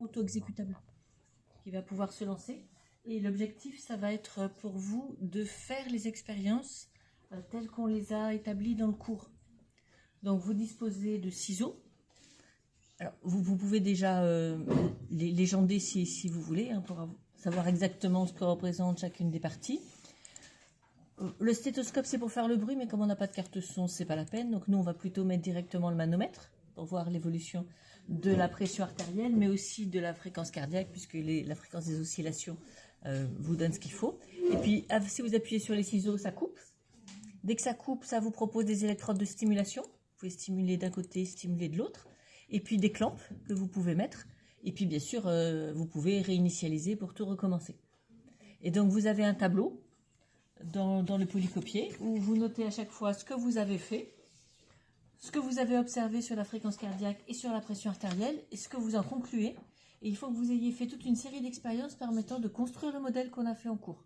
auto-exécutable qui va pouvoir se lancer. Et l'objectif, ça va être pour vous de faire les expériences telles qu'on les a établies dans le cours. Donc, vous disposez de ciseaux. Alors, vous pouvez déjà les légender si vous voulez, hein, pour savoir exactement ce que représente chacune des parties. Le stéthoscope, c'est pour faire le bruit, mais comme on n'a pas de carte son, c'est pas la peine. Donc, nous, on va plutôt mettre directement le manomètre pour voir l'évolution de la pression artérielle, mais aussi de la fréquence cardiaque, puisque la fréquence des oscillations vous donne ce qu'il faut. Et puis, si vous appuyez sur les ciseaux, ça coupe. Dès que ça coupe, ça vous propose des électrodes de stimulation. Vous pouvez stimuler d'un côté, stimuler de l'autre. Et puis des clampes que vous pouvez mettre. Et puis, bien sûr, vous pouvez réinitialiser pour tout recommencer. Et donc, vous avez un tableau dans le polycopier où vous notez à chaque fois ce que vous avez fait, ce que vous avez observé sur la fréquence cardiaque et sur la pression artérielle, et ce que vous en concluez. Et il faut que vous ayez fait toute une série d'expériences permettant de construire le modèle qu'on a fait en cours.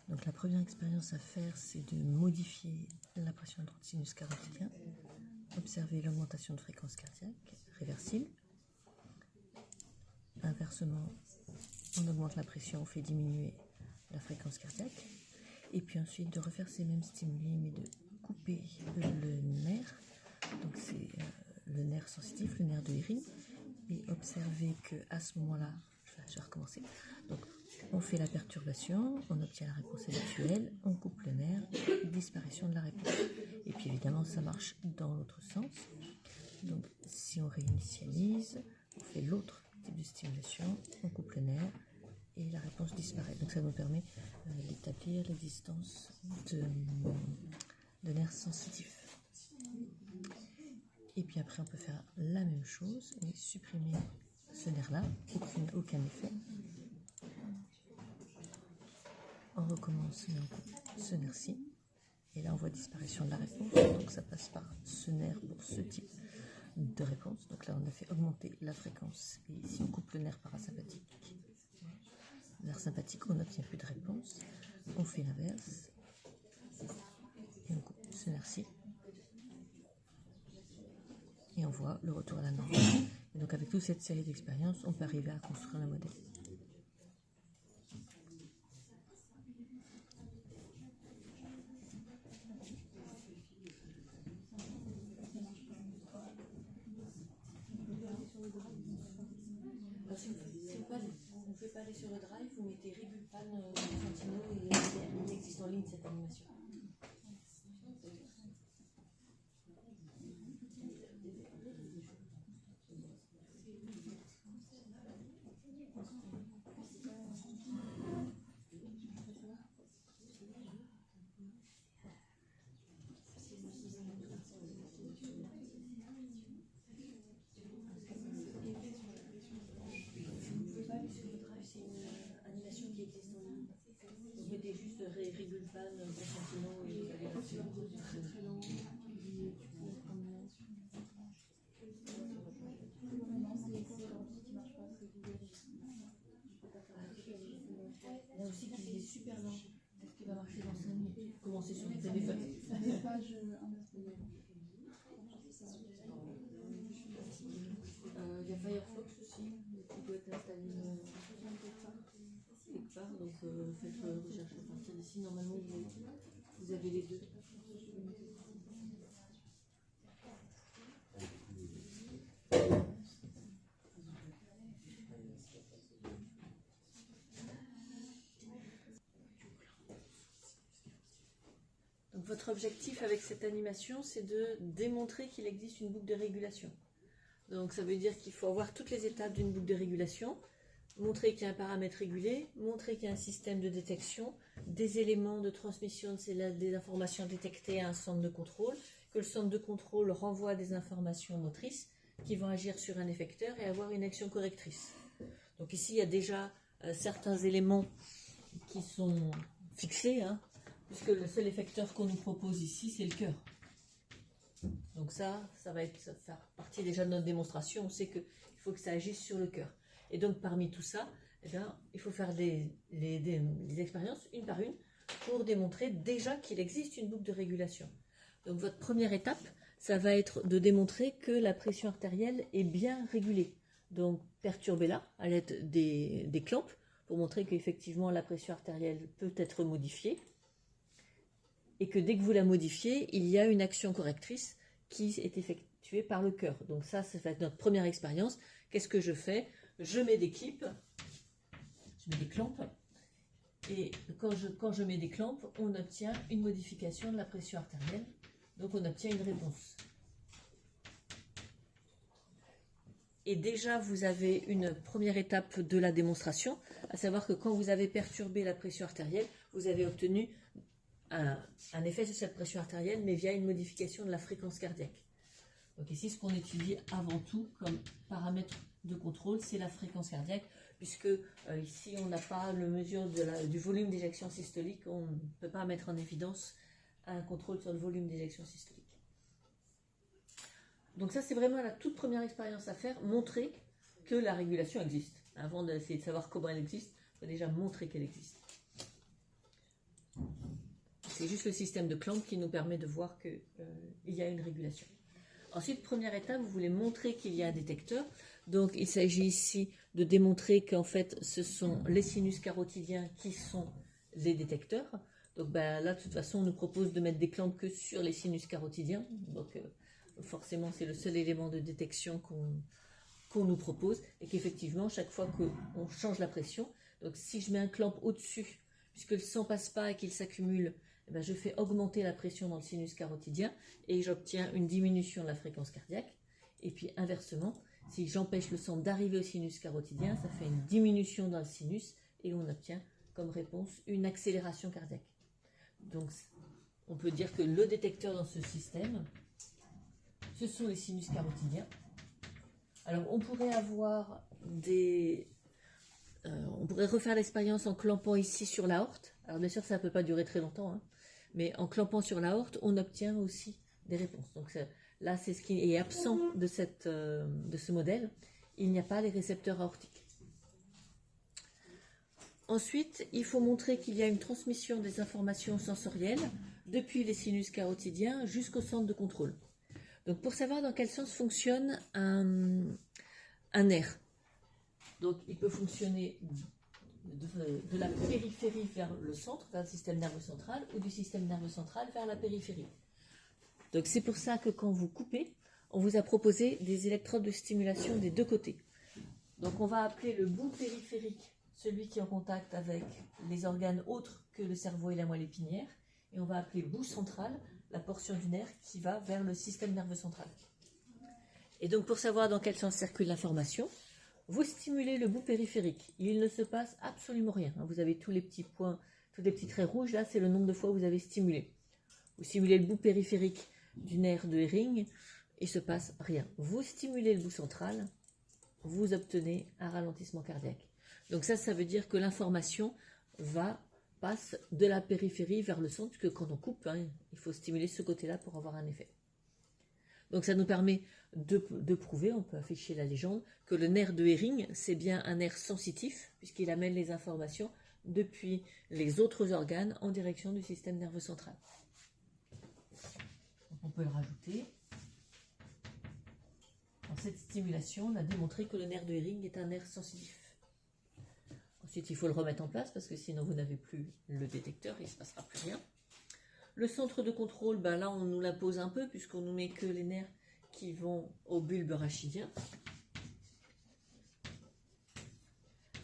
Donc la première expérience à faire, c'est de modifier la pression droite sinus carotidien, observer l'augmentation de fréquence cardiaque réversible. Inversement, on augmente la pression, on fait diminuer la fréquence cardiaque. Et puis ensuite de refaire ces mêmes stimuli, mais de couper le nerf. Donc c'est le nerf sensitif, le nerf de Hérine. Et observer qu'à ce moment-là, je vais recommencer. Donc on fait la perturbation, on obtient la réponse habituelle, on coupe le nerf, disparition de la réponse. Et puis évidemment, ça marche dans l'autre sens. Donc si on réinitialise, on fait l'autre type de stimulation, on coupe le nerf et la réponse disparaît. Donc ça nous permet d'établir l'existence de nerfs sensitifs. Et puis après, on peut faire la même chose et supprimer ce nerf-là, aucun effet. On recommence, mais on coupe ce nerf-ci. Et là, on voit disparition de la réponse. Donc ça passe par ce nerf pour ce type de réponse. Donc là, on a fait augmenter la fréquence. Et si on coupe le nerf parasympathique, nerf sympathique, on n'obtient plus de réponse. On fait l'inverse. Et on coupe ce nerf-ci. Et on voit le retour à la normale. Et donc avec toute cette série d'expériences, on peut arriver à construire un modèle. Si vous ne pouvez pas aller sur le drive, vous mettez Ribulpan, Santino et il existe en ligne cette animation. Vous mettez juste Ribulpan, Santino et vous allez là-dessus. Là aussi, il est super lent. Est-ce qu'il va marcher dans 5 minutes? Commencez sur le téléphone. Il y a Firefox aussi, qui doit être installé quelque part. Donc faites recherche à partir d'ici. Normalement, vous avez les deux. Donc votre objectif avec cette animation, c'est de démontrer qu'il existe une boucle de régulation. Donc ça veut dire qu'il faut avoir toutes les étapes d'une boucle de régulation. montrer qu'il y a un paramètre régulé, montrer qu'il y a un système de détection, des éléments de transmission des informations détectées à un centre de contrôle, que le centre de contrôle renvoie des informations motrices qui vont agir sur un effecteur et avoir une action correctrice. Donc ici, il y a déjà certains éléments qui sont fixés, hein, puisque le seul effecteur qu'on nous propose ici, c'est le cœur. Donc ça va faire partie déjà de notre démonstration. On sait qu'il faut que ça agisse sur le cœur. Et donc parmi tout ça, eh bien, il faut faire des expériences une par une pour démontrer déjà qu'il existe une boucle de régulation. Donc votre première étape, ça va être de démontrer que la pression artérielle est bien régulée. Donc perturbez-la à l'aide des clampes pour montrer qu'effectivement la pression artérielle peut être modifiée et que dès que vous la modifiez, il y a une action correctrice qui est effectuée par le cœur. Donc ça va être notre première expérience. Qu'est-ce que je fais? Je mets des clips, je mets des clampes, et quand je mets des clampes, on obtient une modification de la pression artérielle. Donc on obtient une réponse. Et déjà, vous avez une première étape de la démonstration, à savoir que quand vous avez perturbé la pression artérielle, vous avez obtenu un effet sur cette pression artérielle, mais via une modification de la fréquence cardiaque. Donc ici, ce qu'on étudie avant tout comme paramètre de contrôle, c'est la fréquence cardiaque, puisque ici, on n'a pas le mesure du volume d'éjection systolique, on ne peut pas mettre en évidence un contrôle sur le volume d'éjection systolique. Donc ça, c'est vraiment la toute première expérience à faire, montrer que la régulation existe. Avant d'essayer de savoir comment elle existe, il faut déjà montrer qu'elle existe. C'est juste le système de clamp qui nous permet de voir qu'il y a une régulation. Ensuite, première étape, vous voulez montrer qu'il y a un détecteur. Donc, il s'agit ici de démontrer qu'en fait, ce sont les sinus carotidiens qui sont les détecteurs. Donc là, de toute façon, on nous propose de mettre des clamps que sur les sinus carotidiens. Donc, forcément, c'est le seul élément de détection qu'on nous propose. Et qu'effectivement, chaque fois qu'on change la pression, donc si je mets un clamp au-dessus, puisque le sang ne passe pas et qu'il s'accumule, eh bien, je fais augmenter la pression dans le sinus carotidien et j'obtiens une diminution de la fréquence cardiaque. Et puis inversement, si j'empêche le sang d'arriver au sinus carotidien, ça fait une diminution dans le sinus et on obtient comme réponse une accélération cardiaque. Donc on peut dire que le détecteur dans ce système, ce sont les sinus carotidiens. Alors on pourrait avoir on pourrait refaire l'expérience en clampant ici sur l'aorte. Alors bien sûr ça ne peut pas durer très longtemps, hein, mais en clampant sur l'aorte, on obtient aussi des réponses. Donc là, c'est ce qui est absent de ce modèle. Il n'y a pas les récepteurs aortiques. Ensuite, il faut montrer qu'il y a une transmission des informations sensorielles depuis les sinus carotidiens jusqu'au centre de contrôle. Donc pour savoir dans quel sens fonctionne un nerf. Donc il peut fonctionner de la périphérie vers le centre, vers le système nerveux central, ou du système nerveux central vers la périphérie. Donc c'est pour ça que quand vous coupez, on vous a proposé des électrodes de stimulation des deux côtés. Donc on va appeler le bout périphérique celui qui est en contact avec les organes autres que le cerveau et la moelle épinière, et on va appeler bout central la portion du nerf qui va vers le système nerveux central. Et donc pour savoir dans quel sens circule l'information, vous stimulez le bout périphérique. Il ne se passe absolument rien. Vous avez tous les petits points, tous les petits traits rouges, là c'est le nombre de fois où vous avez stimulé. Vous stimulez le bout périphérique du nerf de Hering, il ne se passe rien. Vous stimulez le bout central, vous obtenez un ralentissement cardiaque. Donc ça veut dire que l'information passe de la périphérie vers le centre, puisque quand on coupe, il faut stimuler ce côté-là pour avoir un effet. Donc ça nous permet de prouver, on peut afficher la légende, que le nerf de Hering, c'est bien un nerf sensitif, puisqu'il amène les informations depuis les autres organes en direction du système nerveux central. Donc on peut le rajouter. Dans cette stimulation, on a démontré que le nerf de Hering est un nerf sensitif. Ensuite, il faut le remettre en place, parce que sinon vous n'avez plus le détecteur, il ne se passera plus rien. Le centre de contrôle, là on nous l'impose un peu, puisqu'on nous met que les nerfs qui vont au bulbe rachidien.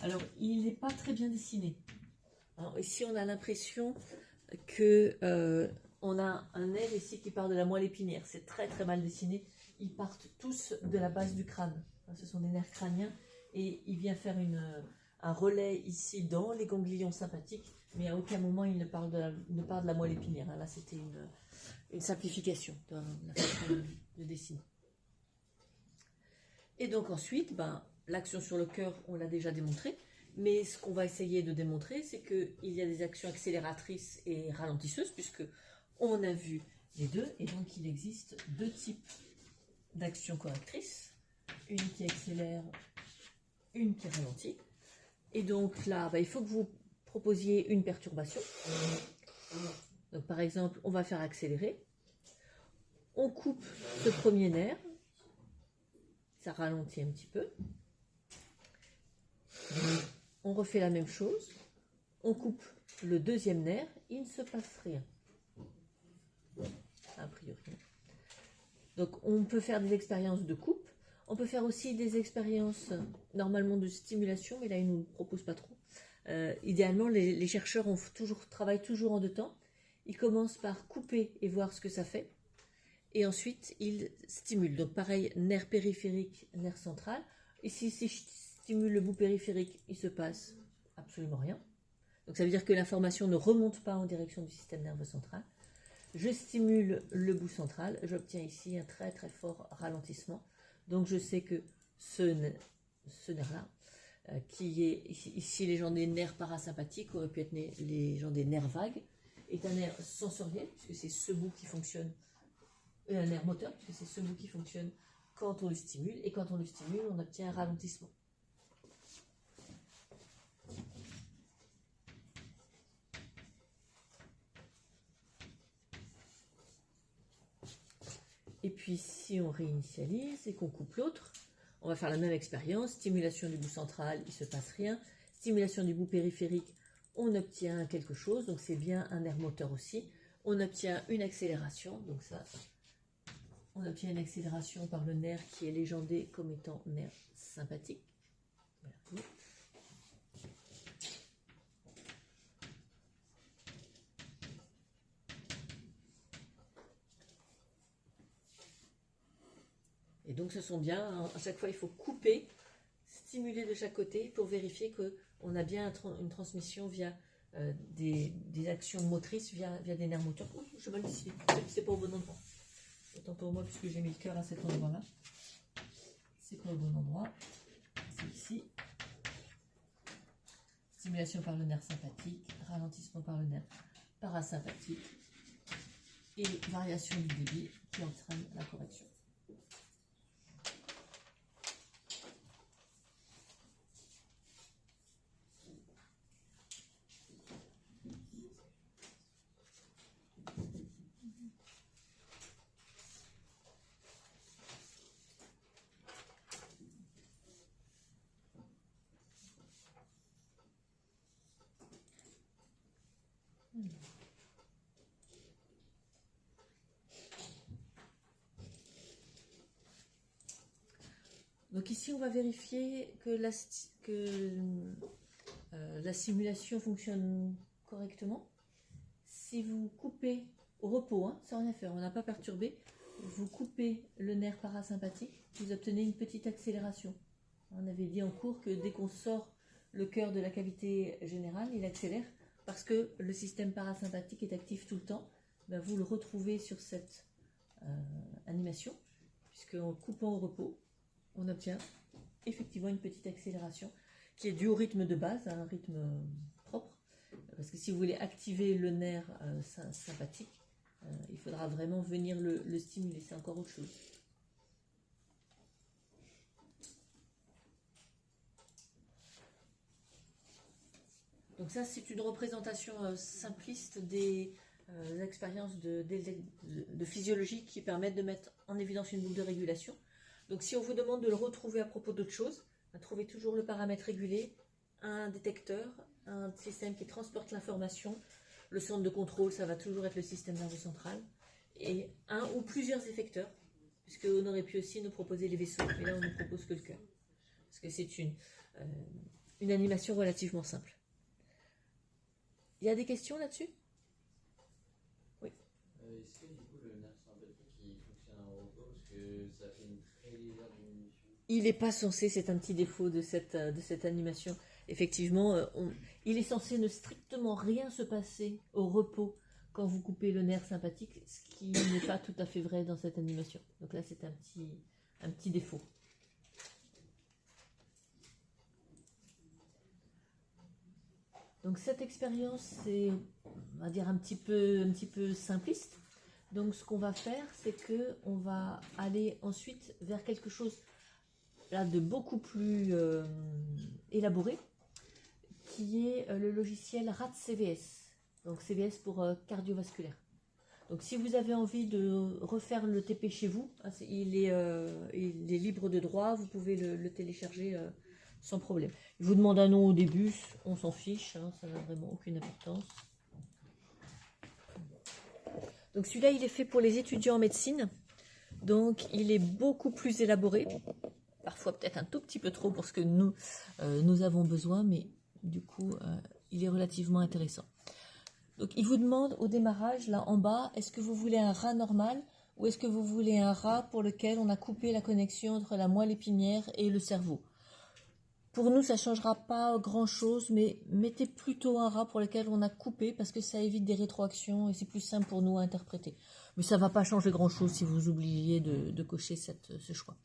Alors, il n'est pas très bien dessiné. Alors, ici, on a l'impression qu'on a un nerf ici qui part de la moelle épinière. C'est très très mal dessiné. Ils partent tous de la base du crâne. Ce sont des nerfs crâniens et il vient faire un relais ici dans les ganglions sympathiques, mais à aucun moment il ne parle de la moelle épinière. Là, c'était une simplification de la façon de dessiner. Et donc ensuite, l'action sur le cœur, on l'a déjà démontré, mais ce qu'on va essayer de démontrer, c'est qu'il y a des actions accélératrices et ralentisseuses, puisque on a vu les deux, et donc il existe deux types d'actions correctrices, une qui accélère, une qui ralentit. Et donc là, il faut que vous proposiez une perturbation. Donc par exemple, on va faire accélérer. On coupe ce premier nerf. Ça ralentit un petit peu. On refait la même chose. On coupe le deuxième nerf. Il ne se passe rien. A priori. Donc on peut faire des expériences de coupe. On peut faire aussi des expériences normalement de stimulation, mais là ils ne nous proposent pas trop. Idéalement, les chercheurs travaillent toujours en deux temps. Ils commencent par couper et voir ce que ça fait. Et ensuite, ils stimulent. Donc pareil, nerf périphérique, nerf central. Ici, si je stimule le bout périphérique, il se passe absolument rien. Donc ça veut dire que l'information ne remonte pas en direction du système nerveux central. Je stimule le bout central. J'obtiens ici un très très fort ralentissement. Donc je sais que ce nerf-là, qui est ici les gens des nerfs parasympathiques, aurait pu être les gens des nerfs vagues, est un nerf sensoriel, puisque c'est ce bout qui fonctionne, un nerf moteur, puisque c'est ce bout qui fonctionne quand on le stimule, et quand on le stimule, on obtient un ralentissement. Et puis si on réinitialise et qu'on coupe l'autre, on va faire la même expérience. Stimulation du bout central, il ne se passe rien. Stimulation du bout périphérique, on obtient quelque chose. Donc c'est bien un nerf moteur aussi. On obtient une accélération. Donc ça, on obtient une accélération par le nerf qui est légendé comme étant nerf sympathique. Voilà. Et donc ce sont bien, à chaque fois il faut couper, stimuler de chaque côté pour vérifier qu'on a bien une transmission via des actions motrices, via des nerfs moteurs. Ouh, je vais mal décidé, c'est pas au bon endroit. Autant pour moi puisque j'ai mis le cœur à cet endroit-là. C'est pas au bon endroit, c'est ici. Stimulation par le nerf sympathique, ralentissement par le nerf parasympathique et variation du débit qui entraîne la correction. Donc ici, on va vérifier que la simulation fonctionne correctement. Si vous coupez au repos, sans rien faire, on n'a pas perturbé, vous coupez le nerf parasympathique, vous obtenez une petite accélération. On avait dit en cours que dès qu'on sort le cœur de la cavité générale, il accélère parce que le système parasympathique est actif tout le temps. Vous le retrouvez sur cette animation, puisque en coupant au repos, on obtient effectivement une petite accélération qui est due au rythme de base, à un rythme propre. Parce que si vous voulez activer le nerf sympathique, il faudra vraiment venir le stimuler, c'est encore autre chose. Donc ça, c'est une représentation simpliste des expériences de physiologie qui permettent de mettre en évidence une boucle de régulation. Donc si on vous demande de le retrouver à propos d'autre chose, trouvez toujours le paramètre régulé, un détecteur, un système qui transporte l'information. Le centre de contrôle, ça va toujours être le système nerveux central. Et un ou plusieurs effecteurs, puisqu'on aurait pu aussi nous proposer les vaisseaux, mais là on ne propose que le cœur. Parce que c'est une animation relativement simple. Il y a des questions là-dessus? Oui. Est-ce que du coup le nerf sympathique il fonctionne en repos parce que ça fait une très légère diminution? Il n'est pas censé, c'est un petit défaut de cette animation. effectivement, il est censé ne strictement rien se passer au repos quand vous coupez le nerf sympathique, ce qui n'est pas tout à fait vrai dans cette animation. Donc là, c'est un petit défaut. Donc cette expérience, c'est, on va dire, un petit peu simpliste. Donc ce qu'on va faire, c'est qu'on va aller ensuite vers quelque chose là, de beaucoup plus élaboré, qui est le logiciel RAD-CVS. Donc CVS pour cardiovasculaire. Donc si vous avez envie de refaire le TP chez vous, il est libre de droit, vous pouvez le télécharger sans problème. Il vous demande un nom au début, on s'en fiche, hein, ça n'a vraiment aucune importance. Donc celui-là, il est fait pour les étudiants en médecine. Donc il est beaucoup plus élaboré, parfois peut-être un tout petit peu trop pour ce que nous avons besoin, mais du coup, il est relativement intéressant. Donc il vous demande au démarrage, là en bas, est-ce que vous voulez un rat normal ou est-ce que vous voulez un rat pour lequel on a coupé la connexion entre la moelle épinière et le cerveau? Pour nous, ça ne changera pas grand-chose, mais mettez plutôt un rat pour lequel on a coupé parce que ça évite des rétroactions et c'est plus simple pour nous à interpréter. Mais ça ne va pas changer grand-chose si vous oubliez de cocher ce choix.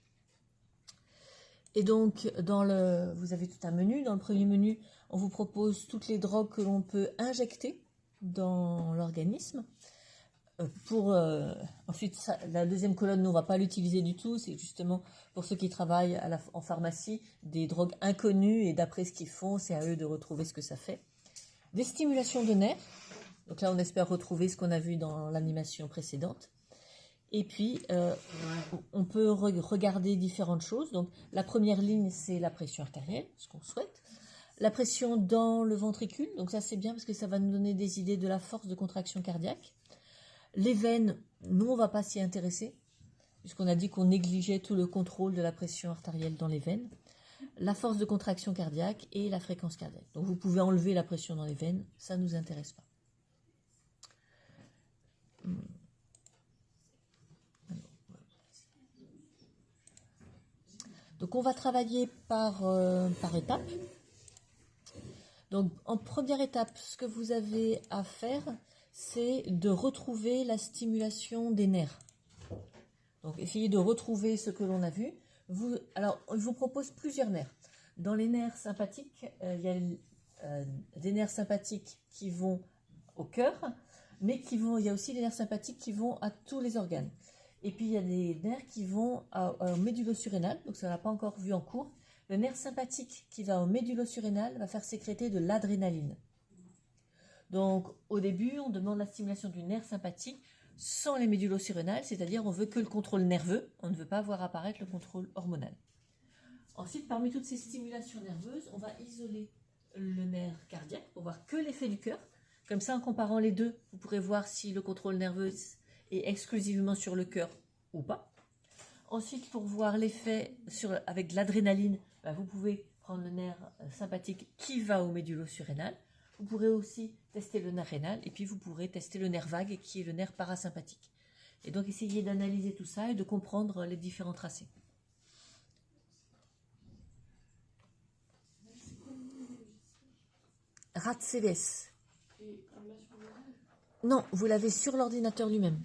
Et donc, vous avez tout un menu. Dans le premier menu, on vous propose toutes les drogues que l'on peut injecter dans l'organisme. Ensuite, la deuxième colonne, nous, on ne va pas l'utiliser du tout. C'est justement pour ceux qui travaillent en pharmacie, des drogues inconnues. Et d'après ce qu'ils font, c'est à eux de retrouver ce que ça fait. Des stimulations de nerfs. Donc là, on espère retrouver ce qu'on a vu dans l'animation précédente. Et puis, on peut regarder différentes choses. Donc, la première ligne, c'est la pression artérielle, ce qu'on souhaite. La pression dans le ventricule. Donc ça, c'est bien parce que ça va nous donner des idées de la force de contraction cardiaque. Les veines, nous, on ne va pas s'y intéresser, puisqu'on a dit qu'on négligeait tout le contrôle de la pression artérielle dans les veines. La force de contraction cardiaque et la fréquence cardiaque. Donc vous pouvez enlever la pression dans les veines, ça ne nous intéresse pas. Donc on va travailler par étapes. Donc en première étape, ce que vous avez à faire, c'est de retrouver la stimulation des nerfs. Donc essayez de retrouver ce que l'on a vu. Alors, je vous propose plusieurs nerfs. Dans les nerfs sympathiques, il y a des nerfs sympathiques qui vont au cœur, mais il y a aussi des nerfs sympathiques qui vont à tous les organes. Et puis il y a des nerfs qui vont au médulo-surrénal, donc ça ne l'a pas encore vu en cours. Le nerf sympathique qui va au médulo-surrénal va faire sécréter de l'adrénaline. Donc, au début, on demande la stimulation du nerf sympathique sans les médulo-surrénales, c'est-à-dire on veut que le contrôle nerveux, on ne veut pas voir apparaître le contrôle hormonal. Ensuite, parmi toutes ces stimulations nerveuses, on va isoler le nerf cardiaque pour voir que l'effet du cœur. Comme ça, en comparant les deux, vous pourrez voir si le contrôle nerveux est exclusivement sur le cœur ou pas. Ensuite, pour voir l'effet avec de l'adrénaline, vous pouvez prendre le nerf sympathique qui va au médulo-surrénal. Vous pourrez aussi tester le nerf rénal et puis vous pourrez tester le nerf vague qui est le nerf parasympathique. Et donc essayez d'analyser tout ça et de comprendre les différents tracés. RAD-CVS. Non, vous l'avez sur l'ordinateur lui-même.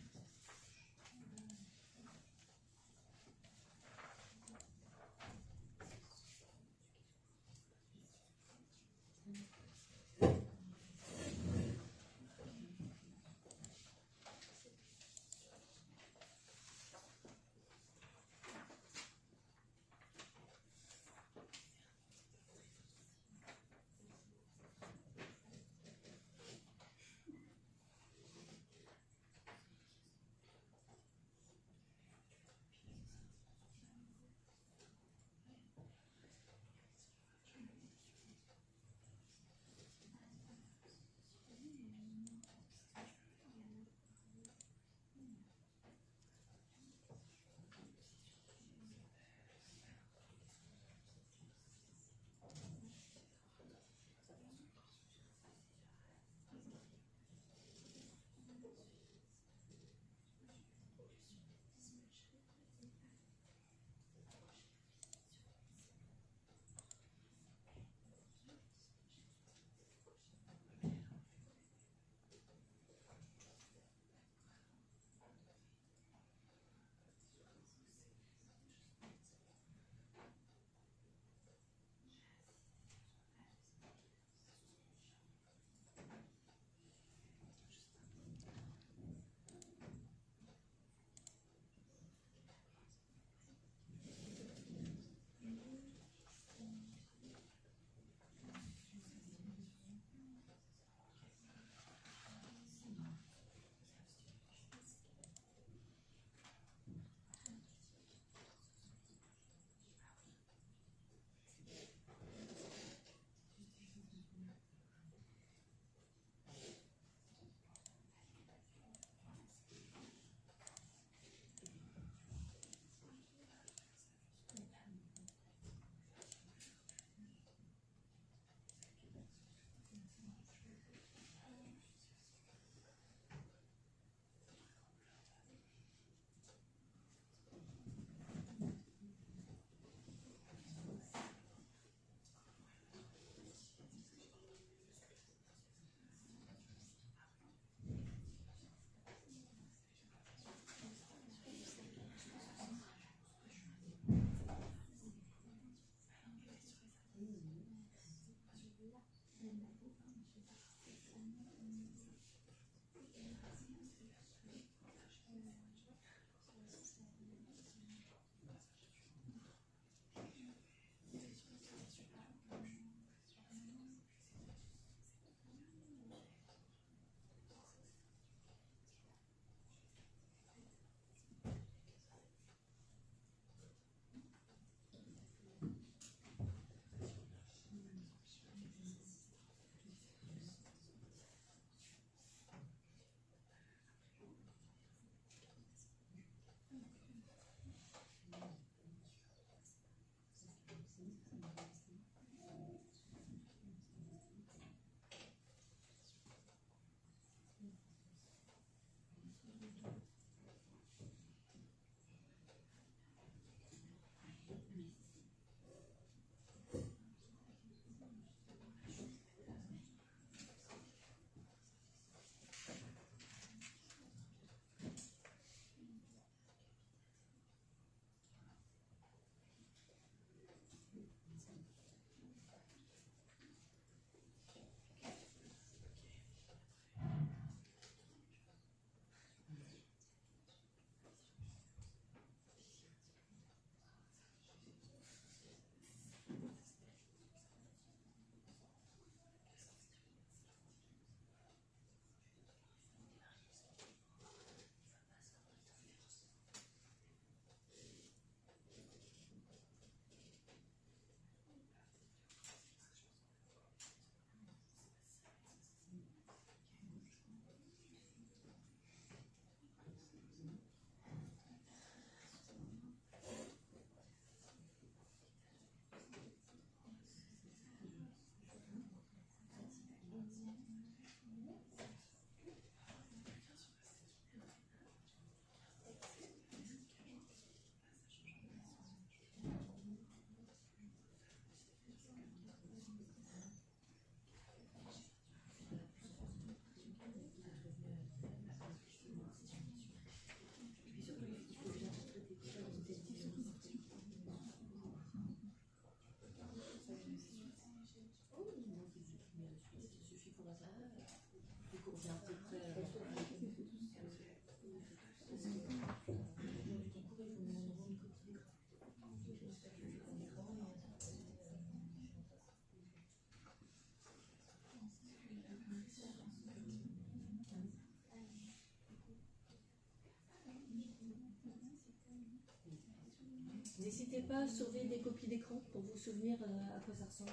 pas surveiller des copies d'écran pour vous souvenir à quoi ça ressemble?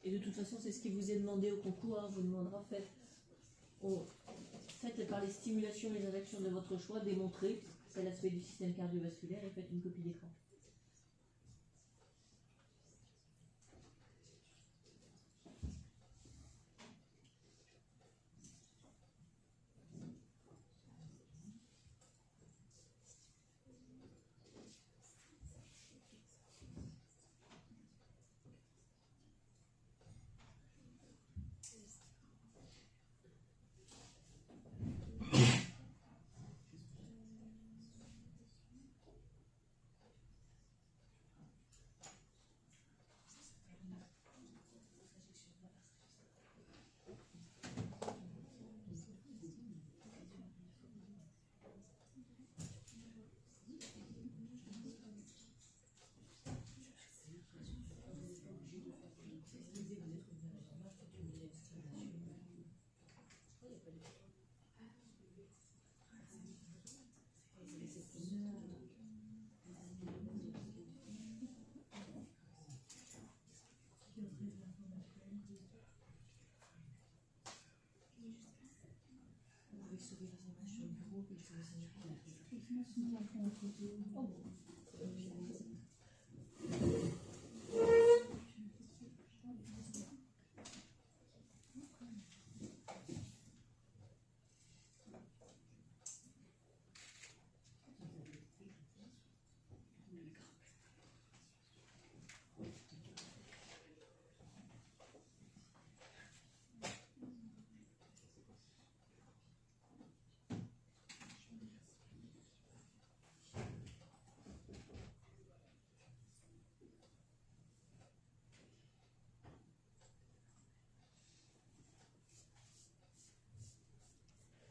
Et de toute façon, c'est ce qui vous est demandé au concours. Hein, vous demandera, faites par les stimulations, les injections de votre choix, démontrez, c'est l'aspect du système cardiovasculaire et faites une copie d'écran.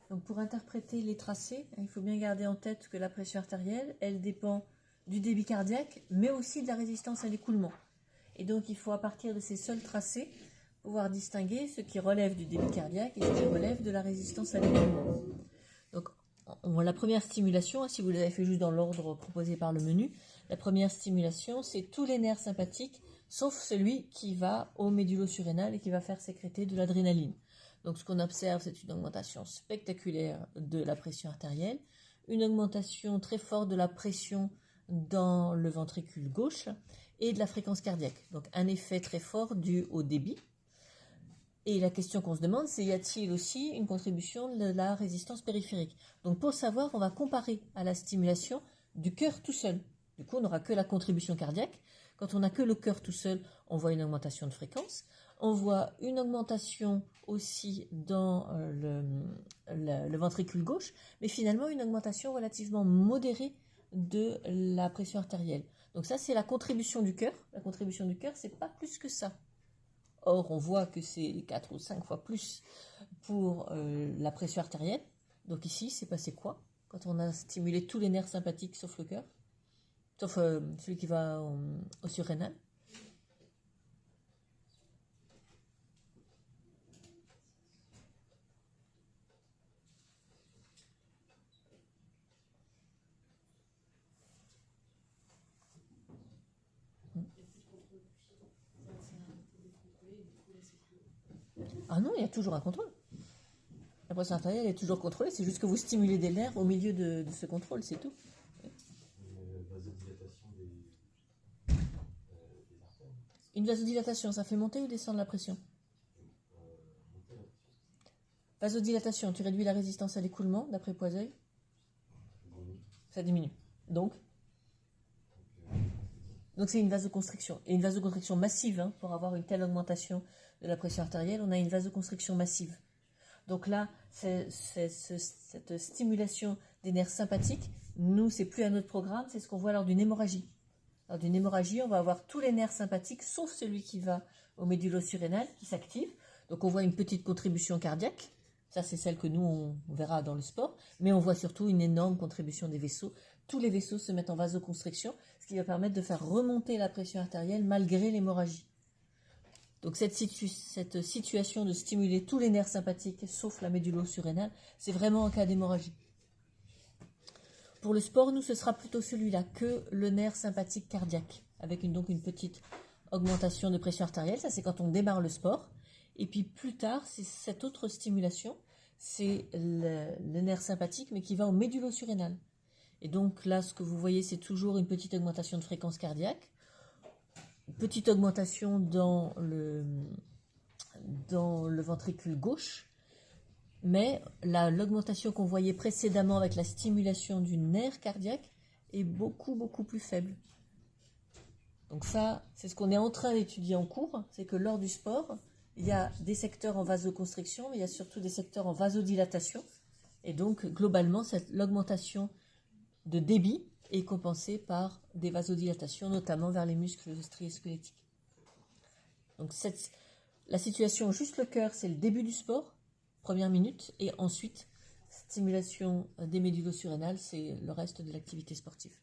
Donc pour interpréter les tracés, il faut bien garder en tête que la pression artérielle, elle dépend du débit cardiaque, mais aussi de la résistance à l'écoulement. Et donc il faut à partir de ces seuls tracés pouvoir distinguer ce qui relève du débit cardiaque et ce qui relève de la résistance à l'écoulement. Donc la première stimulation, si vous l'avez fait juste dans l'ordre proposé par le menu, la première stimulation, c'est tous les nerfs sympathiques, sauf celui qui va au médulo-surrénal et qui va faire sécréter de l'adrénaline. Donc ce qu'on observe, c'est une augmentation spectaculaire de la pression artérielle, une augmentation très forte de la pression dans le ventricule gauche et de la fréquence cardiaque. Donc un effet très fort dû au débit. Et la question qu'on se demande, c'est y a-t-il aussi une contribution de la résistance périphérique? Donc pour savoir, on va comparer à la stimulation du cœur tout seul. Du coup, on n'aura que la contribution cardiaque. Quand on n'a que le cœur tout seul, on voit une augmentation de fréquence. On voit une augmentation aussi dans le ventricule gauche, mais finalement une augmentation relativement modérée de la pression artérielle. Donc ça, c'est la contribution du cœur. La contribution du cœur, c'est pas plus que ça. Or, on voit que c'est 4 ou 5 fois plus pour la pression artérielle. Donc ici, c'est passé quoi? Quand on a stimulé tous les nerfs sympathiques sauf le cœur, sauf celui qui va au surrénal. Ah non, il y a toujours un contrôle. La pression artérielle est toujours contrôlée, c'est juste que vous stimulez des nerfs au milieu de ce contrôle, c'est tout. Une vasodilatation, ça fait monter ou descendre la pression? Vasodilatation, tu réduis la résistance à l'écoulement, d'après Poiseuil? Ça diminue. Donc c'est une vasoconstriction. Et une vasoconstriction massive, hein, pour avoir une telle augmentation de la pression artérielle, on a une vasoconstriction massive. Donc là, cette stimulation des nerfs sympathiques, nous, c'est plus à notre programme, c'est ce qu'on voit lors d'une hémorragie. Lors d'une hémorragie, on va avoir tous les nerfs sympathiques, sauf celui qui va au médulo-surrénal, qui s'active. Donc on voit une petite contribution cardiaque. Ça, c'est celle que nous, on verra dans le sport. Mais on voit surtout une énorme contribution des vaisseaux. Tous les vaisseaux se mettent en vasoconstriction, ce qui va permettre de faire remonter la pression artérielle malgré l'hémorragie. Donc cette situation de stimuler tous les nerfs sympathiques, sauf la médulo-surrénale, c'est vraiment en cas d'hémorragie. Pour le sport, nous, ce sera plutôt celui-là que le nerf sympathique cardiaque, avec donc une petite augmentation de pression artérielle. Ça, c'est quand on démarre le sport. Et puis plus tard, c'est cette autre stimulation, c'est le nerf sympathique, mais qui va au médulo-surrénal. Et donc là, ce que vous voyez, c'est toujours une petite augmentation de fréquence cardiaque, une petite augmentation dans le ventricule gauche, mais l'augmentation qu'on voyait précédemment avec la stimulation du nerf cardiaque est beaucoup, beaucoup plus faible. Donc ça, c'est ce qu'on est en train d'étudier en cours, c'est que lors du sport, il y a des secteurs en vasoconstriction, mais il y a surtout des secteurs en vasodilatation. Et donc, globalement, l'augmentation de débit est compensée par des vasodilatations, notamment vers les muscles striés-squelettiques. Donc, la situation, juste le cœur, c'est le début du sport, première minute, et ensuite, stimulation des médulo-surrénales, c'est le reste de l'activité sportive.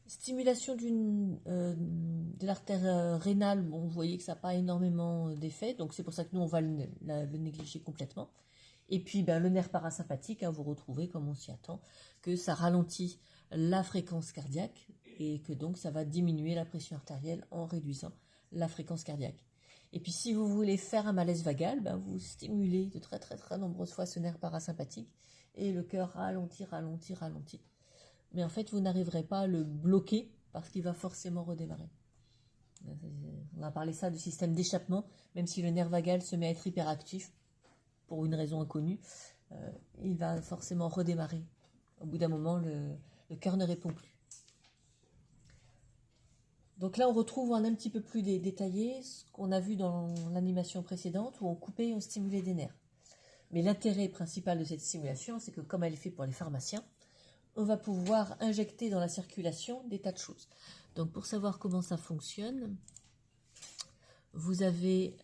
Stimulation de l'artère rénale, bon, vous voyez que ça n'a pas énormément d'effet, donc c'est pour ça que nous, on va le négliger complètement. Et puis, le nerf parasympathique, vous retrouvez, comme on s'y attend, que ça ralentit la fréquence cardiaque et que donc ça va diminuer la pression artérielle en réduisant la fréquence cardiaque. Et puis, si vous voulez faire un malaise vagal, vous stimulez de très, très, très nombreuses fois ce nerf parasympathique et le cœur ralentit. Mais en fait, vous n'arriverez pas à le bloquer parce qu'il va forcément redémarrer. On a parlé ça du système d'échappement, même si le nerf vagal se met à être hyperactif, pour une raison inconnue, il va forcément redémarrer. Au bout d'un moment, le cœur ne répond plus. Donc là, on retrouve un petit peu plus détaillé ce qu'on a vu dans l'animation précédente, où on coupait et on stimulait des nerfs. Mais l'intérêt principal de cette stimulation, c'est que comme elle est faite pour les pharmaciens, on va pouvoir injecter dans la circulation des tas de choses. Donc pour savoir comment ça fonctionne, vous avez...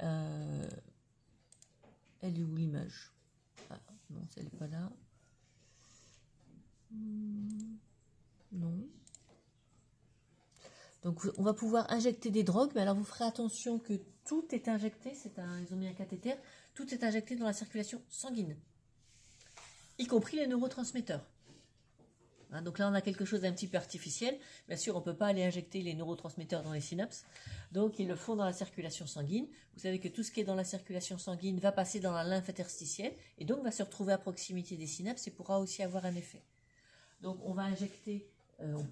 elle est où l'image? Ah, non, elle n'est pas là. Non. Donc on va pouvoir injecter des drogues, mais alors vous ferez attention que tout est injecté, ils ont mis un cathéter, tout est injecté dans la circulation sanguine, y compris les neurotransmetteurs. Donc là, on a quelque chose d'un petit peu artificiel. Bien sûr, on ne peut pas aller injecter les neurotransmetteurs dans les synapses. Donc, ils le font dans la circulation sanguine. Vous savez que tout ce qui est dans la circulation sanguine va passer dans la lymphe interstitielle et donc va se retrouver à proximité des synapses et pourra aussi avoir un effet. Donc, on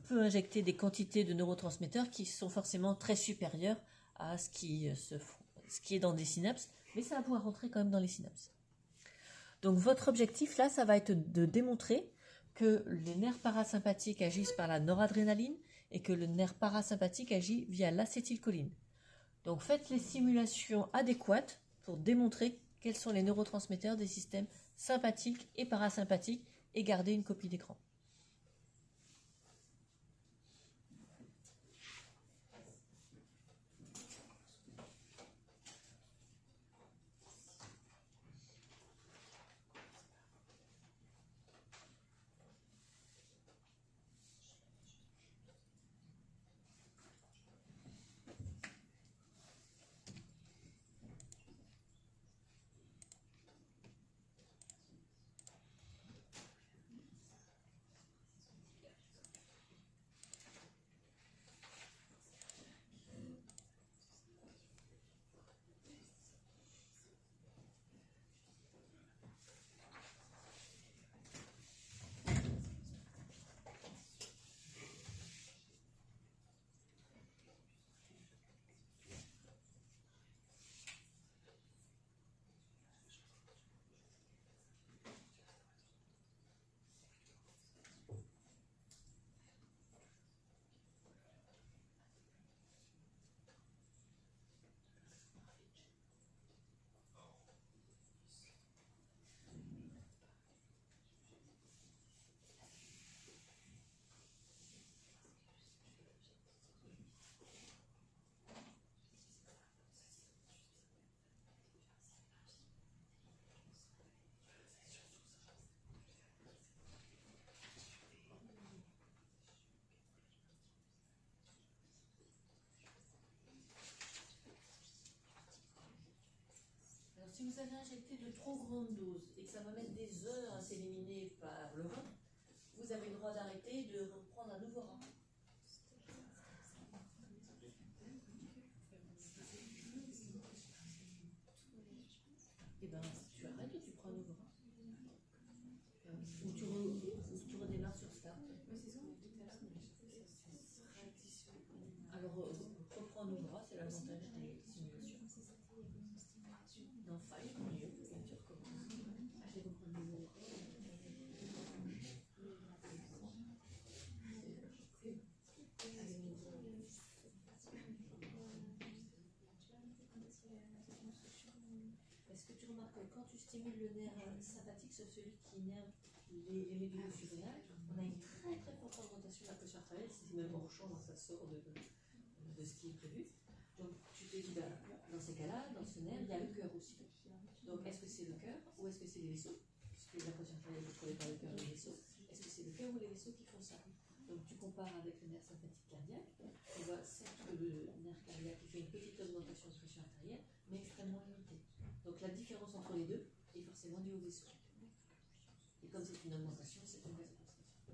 peut injecter des quantités de neurotransmetteurs qui sont forcément très supérieures à ce qui est dans des synapses, mais ça va pouvoir rentrer quand même dans les synapses. Donc, votre objectif, là, ça va être de démontrer que les nerfs parasympathiques agissent par la noradrénaline et que le nerf parasympathique agit via l'acétylcholine. Donc faites les simulations adéquates pour démontrer quels sont les neurotransmetteurs des systèmes sympathiques et parasympathiques et gardez une copie d'écran. si vous avez injecté de trop grandes doses et que ça va mettre des heures à s'éliminer par le rein, vous avez le droit d'arrêter et de reprendre un nouveau rein. Et ben, tu arrêtes et tu prends un nouveau rein. Ou tu redémarres sur start. Alors, reprends un nouveau rein, c'est l'avantage des simulations. Dans Five, mieux, tu recommences. Je vais reprendre un nouveau rein. Est-ce que tu remarques que quand tu stimules le nerf sympathique, c'est celui qui innerve les médules surrénales, on a une très très forte augmentation de la pression artérielle, c'est même hors champ, ça sort de ce qui est prévu. Donc tu te dis, bah, dans ces cas-là, dans ce nerf, il y a le cœur aussi. Donc est-ce que c'est le cœur ou est-ce que c'est les vaisseaux? Puisque la pression artérielle est contrôlée par le cœur et les vaisseaux. Est-ce que c'est le cœur ou les vaisseaux qui font ça? Donc tu compares avec le nerf sympathique cardiaque, on voit certes que le nerf cardiaque il fait une petite augmentation de pression artérielle, mais extrêmement limitée. Donc la différence entre les deux est forcément due au vaisseau. Et comme c'est une augmentation, c'est une vasoconstriction.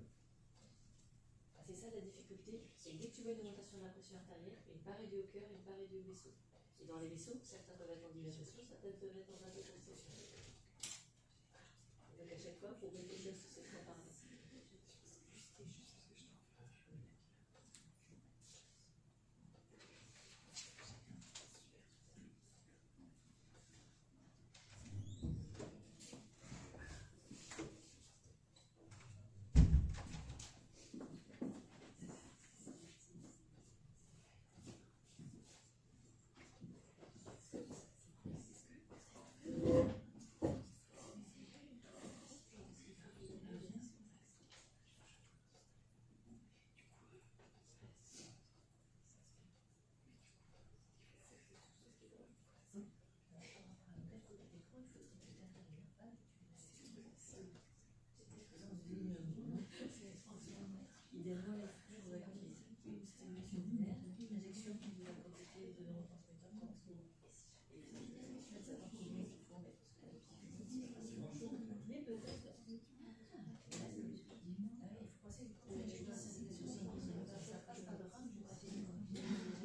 C'est ça la difficulté, c'est dès que tu vois une augmentation de la pression artérielle, une part est due au cœur et une part est due au vaisseau. Et dans les vaisseaux, certains peuvent être en dilatation, certains peuvent être en vasoconstriction. Donc à chaque fois, il faut réfléchir sur ces trois paramètres. Idéalement, il faudrait qu'il y ait une stimulation du nerf, une injection qui de la quantité de neurotransmetteurs correspondant. Et ça va combien il faut mettre. Mais peut-être. Il faut passer du temps. Ça passe par le rein, ça va prendre du temps.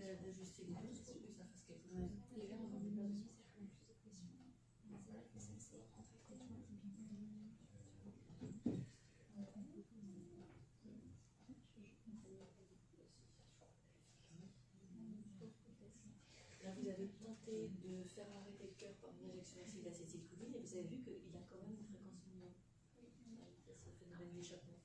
D'ajuster les doses pour que ça fasse quelque chose. Là, vous avez tenté de faire arrêter le cœur par une injection d'acide acétylcholine et vous avez vu qu'il a quand même une fréquence minimum. Ça phénomène d'échappement.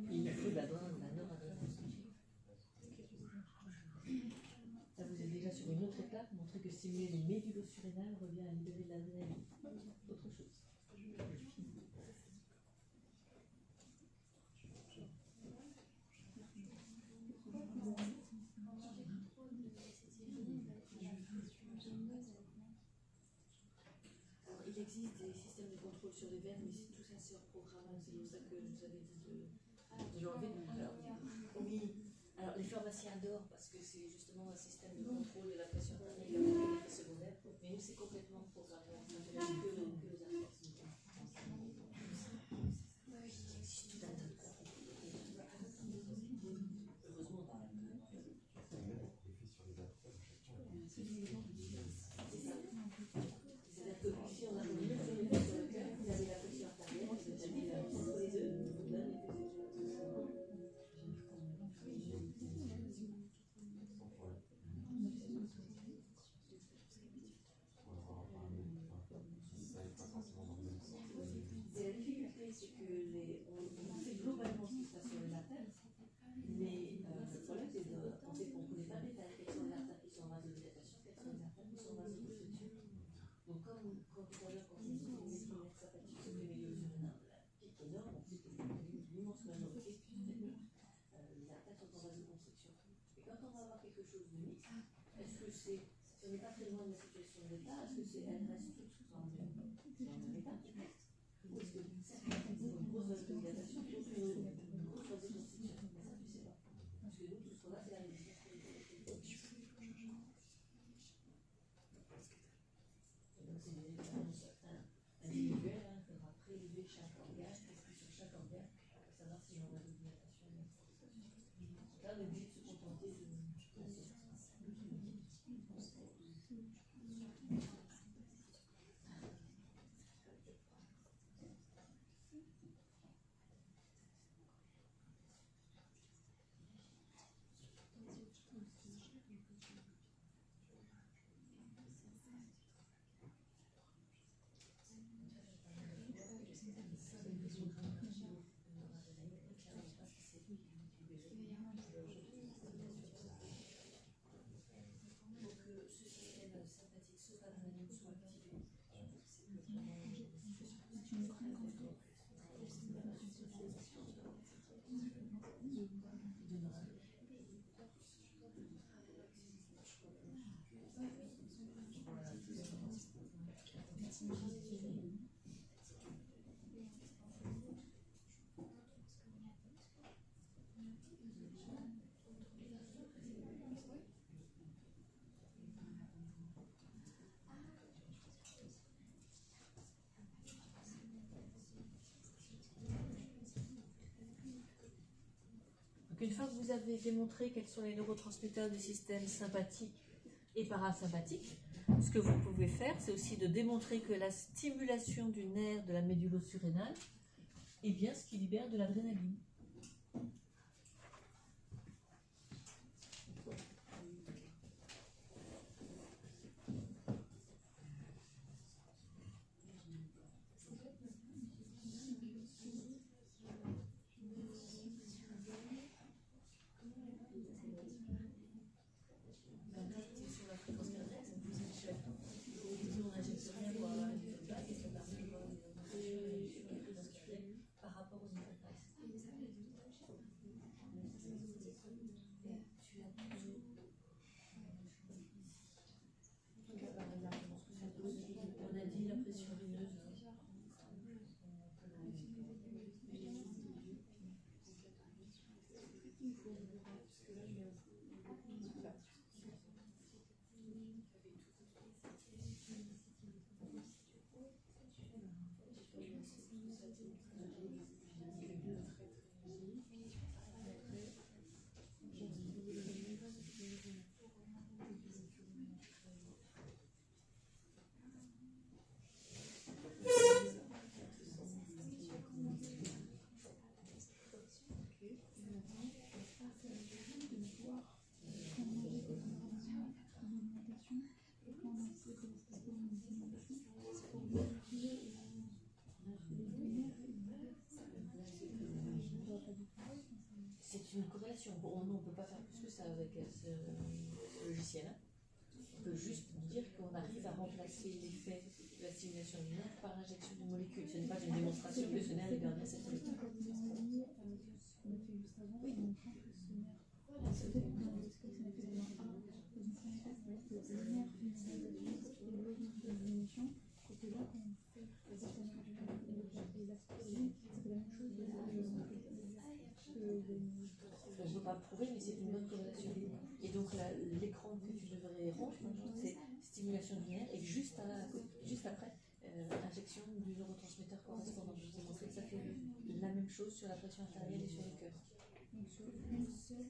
Il faut de la noradrénaline. Ça vous est déjà sur une autre étape, montrer que stimuler les médulos surrénales revient à libérer de l'adrénaline. il existe des systèmes de contrôle sur les verres, mais tout ça c'est hors programme, c'est pour ça que je vous avais dit de l'enlever. Oui, alors les pharmaciens adorent parce que c'est justement un système de contrôle de la pression artérielle et des effets secondaires, mais nous c'est complètement programmé, on ne fait que aux artères. Il existe tout un tas de contrôles. Heureusement. C'est-à-dire que si on a une mesure sur le cœur, vous avez la pression artérielle, vous avez les deux, vous donne et la difficulté, c'est que on sait globalement ce qui se passe sur les artères, mais le problème, c'est qu'on sait qu'on ne connaît pas détailler quelles sont les artères qui sont en vasodilatation, quelles sont les artères qui sont en vasoconstriction. Donc, comme tout à l'heure, quand on dit que les nerfs sympathiques se fait milieu surrénal, la pique énorme, on sait que l'immense majorité, les artères sont en vasoconstriction. Et quand on va avoir quelque chose de mixte, est-ce que c'est, si on n'est pas très loin de la situation de départ, est-ce que c'est elles restent toutes dans le même état ou est-ce que certaines ont une grosse vasodilatation, d'autres une grosse vasoconstriction? Ça, tu sais pas. Parce que nous, tout ce qu'on a, c'est la médecine. Donc, c'est des expériences individuelles, il faudra prélever chaque organe, tester sur chaque organe, pour savoir si on a de dilatation. Là, on est obligé de se contenter de la science. Donc une fois que vous avez démontré quels sont les neurotransmetteurs du système sympathique et parasympathique, ce que vous pouvez faire, c'est aussi de démontrer que la stimulation du nerf de la médulo-surrénale est bien ce qui libère de l'adrénaline. C'est une corrélation. Bon, on ne peut pas faire plus que ça avec ce logiciel. On peut juste dire qu'on arrive à remplacer l'effet de la stimulation du nerf par l'injection d'une molécule. Ce n'est pas une démonstration que ce nerf est gardé à cette molécule. l'écran que tu devrais rompre, c'est stimulation du nerf, et juste après, injection du neurotransmetteur correspondant. Je vous ai montré que ça fait la même chose sur la pression artérielle et sur le cœur. Donc sur le seul,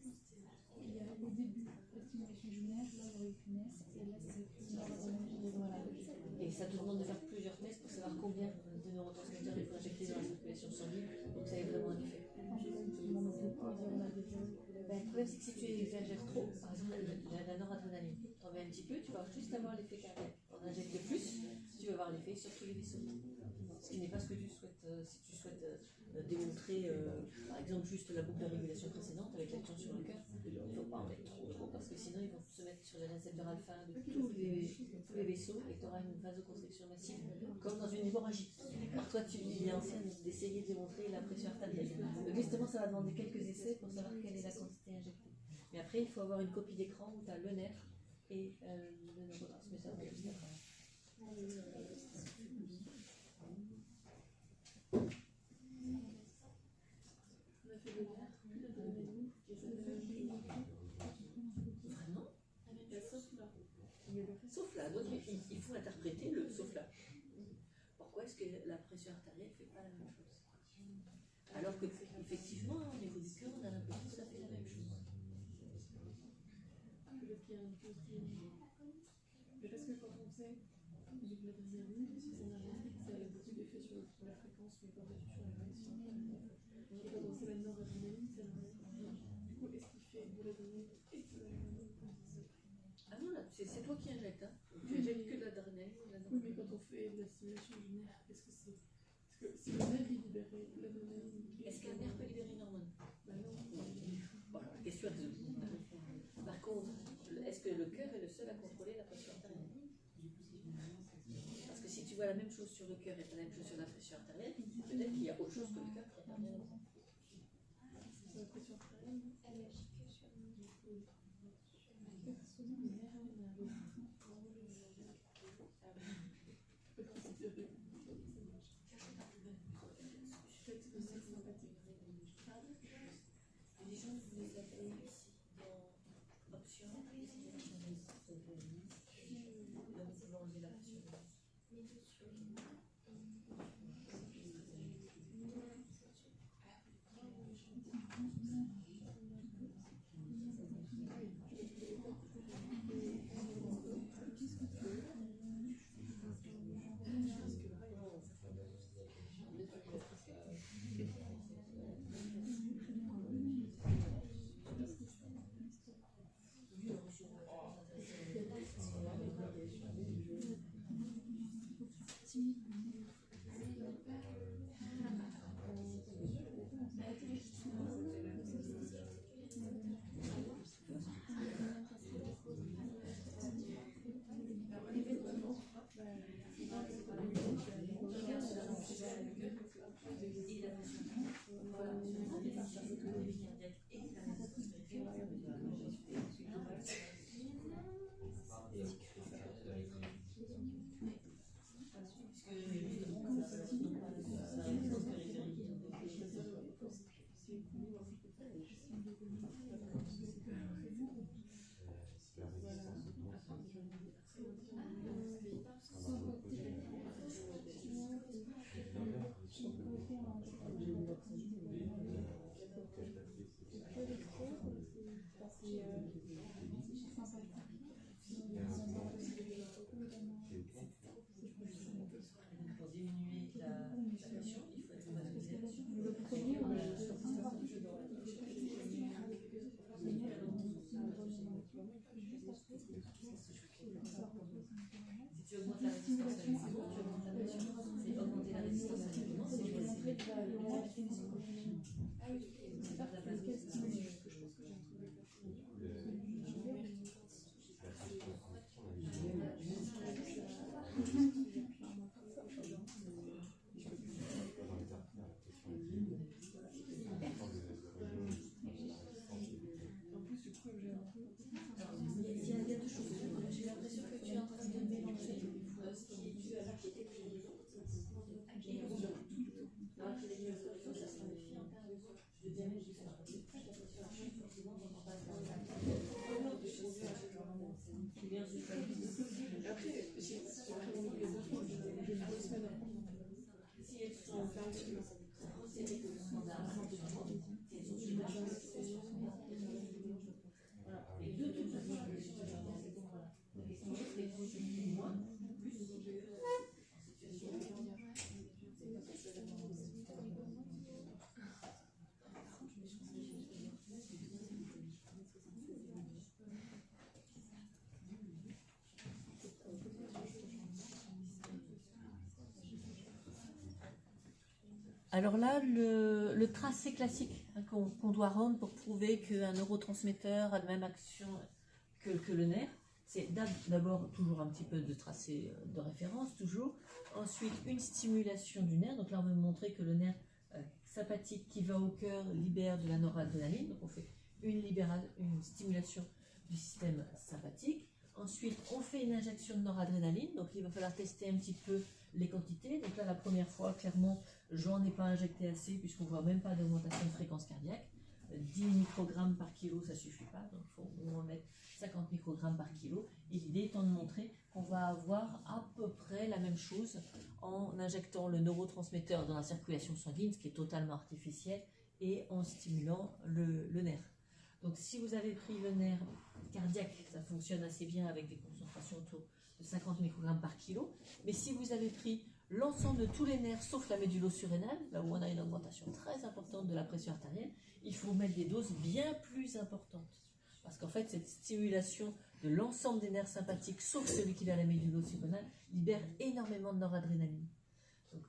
il y a au début la stimulation du nerf, là j'aurais eu finesse, et là c'est Voilà. Et ça te demande de faire plusieurs tests pour savoir combien de neurotransmetteurs il faut injecter dans la circulation sanguine pour que ça ait vraiment un effet. Ben, le problème c'est que si tu exagères trop, par exemple la noradrénaline, tu en mets un petit peu, tu vas juste avoir l'effet cardiaque. On injecte plus, tu vas avoir l'effet sur tous les vaisseaux. Ce qui n'est pas ce que tu souhaites. Si tu souhaites démontrer, par exemple, juste la boucle de régulation précédente avec l'action sur le cœur, il ne faut pas en mettre trop, parce que sinon ils vont se mettre sur les récepteurs alpha de tous les vaisseaux et tu auras une vasoconstriction massive, comme dans une hémorragie. Alors toi, il est ancien d'essayer de démontrer la pression artérielle. Donc justement, ça va demander quelques essais pour savoir quelle est la quantité injectée. Mais après, il faut avoir une copie d'écran où tu as le nerf et le neurotransmetteur juste après. Vraiment? Sauf là, donc il faut interpréter le sauf là. Pourquoi est-ce que la pression artérielle ne fait pas la même chose? Alors que, effectivement, au niveau du cœur, on a l'impression que ça fait la même chose. Peut-être qu'il y a une chose qui est. Mais parce que quand on sait, avec l'adrénaline, si c'est énergétique, ça a beaucoup d'effets sur la fréquence, mais pas du tout sur la réaction. Et quand on sait la noradrénaline, c'est l'inverse. Du coup, est-ce qu'il fait de l'adrénaline et de l'adrénaline? Ah non, c'est toi qui injectes, hein. Tu injectes que de l'adrénaline. Oui, mais quand on fait de la stimulation du nerf, est-ce que c'est. Parce que si le nerf est libéré, l'adrénaline. Est-ce qu'un nerf peut libérer une hormone? Bah non. Bon, alors, la question est résolue. Par contre, est-ce que le cœur est le seul à contrôler la pression artérielle? Parce que si tu vois la même chose sur le cœur et pas la même chose sur la pression artérielle, peut-être qu'il y a autre chose que le cœur qui intervient. Sur la pression artérielle, elle agit que sur le nerf. Les gens, vous les avez ici dans options, donc vous pouvez enlever la pression. Pour diminuer la pression, il faut être basé là-dessus. Si tu augmentes la résistance à l'équilibre, tu augmentes la pression. C'est augmenter la résistance à l'équilibre, c'est choisir. Ah oui, c'est pas la base de ça. Il y a deux choses. J'ai l'impression que tu es en train de mélanger ce qui est dû à l'anxiété que j'ai dit. Et le jour. Alors que les mélancolies, ça se modifie en termes de diabète. Je ne sais pas. La pression artérielle, forcément, on n'entend pas. Alors là, le tracé classique qu'on doit rendre pour prouver qu'un neurotransmetteur a la même action que le nerf, c'est d'abord toujours un petit peu de tracé de référence, toujours. Ensuite, une stimulation du nerf. Donc là, on va me montrer que le nerf sympathique qui va au cœur libère de la noradrénaline. Donc on fait une stimulation du système sympathique. Ensuite, on fait une injection de noradrénaline. Donc il va falloir tester un petit peu les quantités. Donc là, la première fois, clairement, j'en ai pas injecté assez puisqu'on ne voit même pas d'augmentation de fréquence cardiaque. 10 microgrammes par kilo, ça ne suffit pas. Donc il faut au moins mettre 50 microgrammes par kilo. Et l'idée étant de montrer qu'on va avoir à peu près la même chose en injectant le neurotransmetteur dans la circulation sanguine, ce qui est totalement artificiel, et en stimulant le nerf. Donc si vous avez pris le nerf cardiaque, ça fonctionne assez bien avec des concentrations autour de 50 microgrammes par kilo. Mais si vous avez pris l'ensemble de tous les nerfs, sauf la médullo-surrénale, là où on a une augmentation très importante de la pression artérielle, il faut mettre des doses bien plus importantes. Parce qu'en fait, cette stimulation de l'ensemble des nerfs sympathiques, sauf celui qui est à la médullo-surrénale, libère énormément de noradrénaline. Donc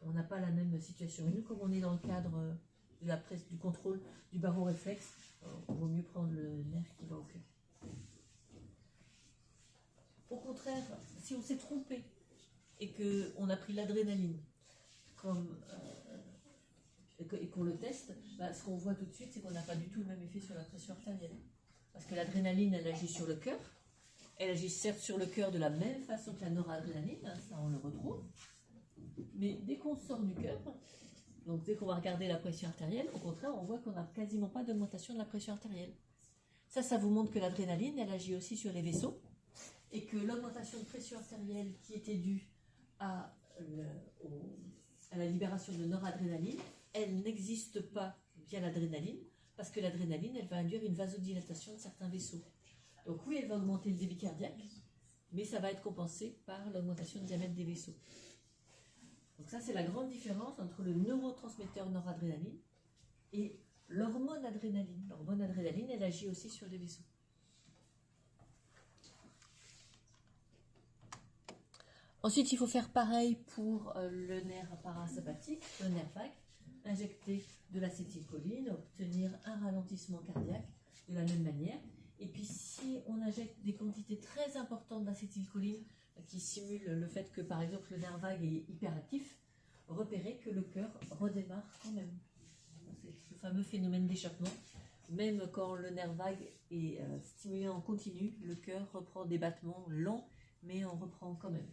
on n'a pas la même situation. Et nous, comme on est dans le cadre du contrôle du baroréflexe, il vaut mieux prendre le nerf qui va au cœur. Au contraire, si on s'est trompé et qu'on a pris l'adrénaline et qu'on le teste, ce qu'on voit tout de suite, c'est qu'on n'a pas du tout le même effet sur la pression artérielle. Parce que l'adrénaline, elle agit sur le cœur. Elle agit certes sur le cœur de la même façon que la noradrénaline, ça on le retrouve. Mais dès qu'on sort du cœur, donc dès qu'on va regarder la pression artérielle, au contraire, on voit qu'on n'a quasiment pas d'augmentation de la pression artérielle. Ça vous montre que l'adrénaline, elle agit aussi sur les vaisseaux. Et que l'augmentation de pression artérielle qui était due à la libération de noradrénaline, elle n'existe pas via l'adrénaline, parce que l'adrénaline, elle va induire une vasodilatation de certains vaisseaux. Donc oui, elle va augmenter le débit cardiaque, mais ça va être compensé par l'augmentation du diamètre des vaisseaux. Donc ça, c'est la grande différence entre le neurotransmetteur noradrénaline et l'hormone adrénaline. L'hormone adrénaline, elle agit aussi sur les vaisseaux. Ensuite, il faut faire pareil pour le nerf parasympathique, le nerf vague, injecter de l'acétylcholine, obtenir un ralentissement cardiaque de la même manière. Et puis, si on injecte des quantités très importantes d'acétylcholine qui simulent le fait que, par exemple, le nerf vague est hyperactif, repérez que le cœur redémarre quand même. C'est le fameux phénomène d'échappement. Même quand le nerf vague est stimulé en continu, le cœur reprend des battements lents, mais on reprend quand même.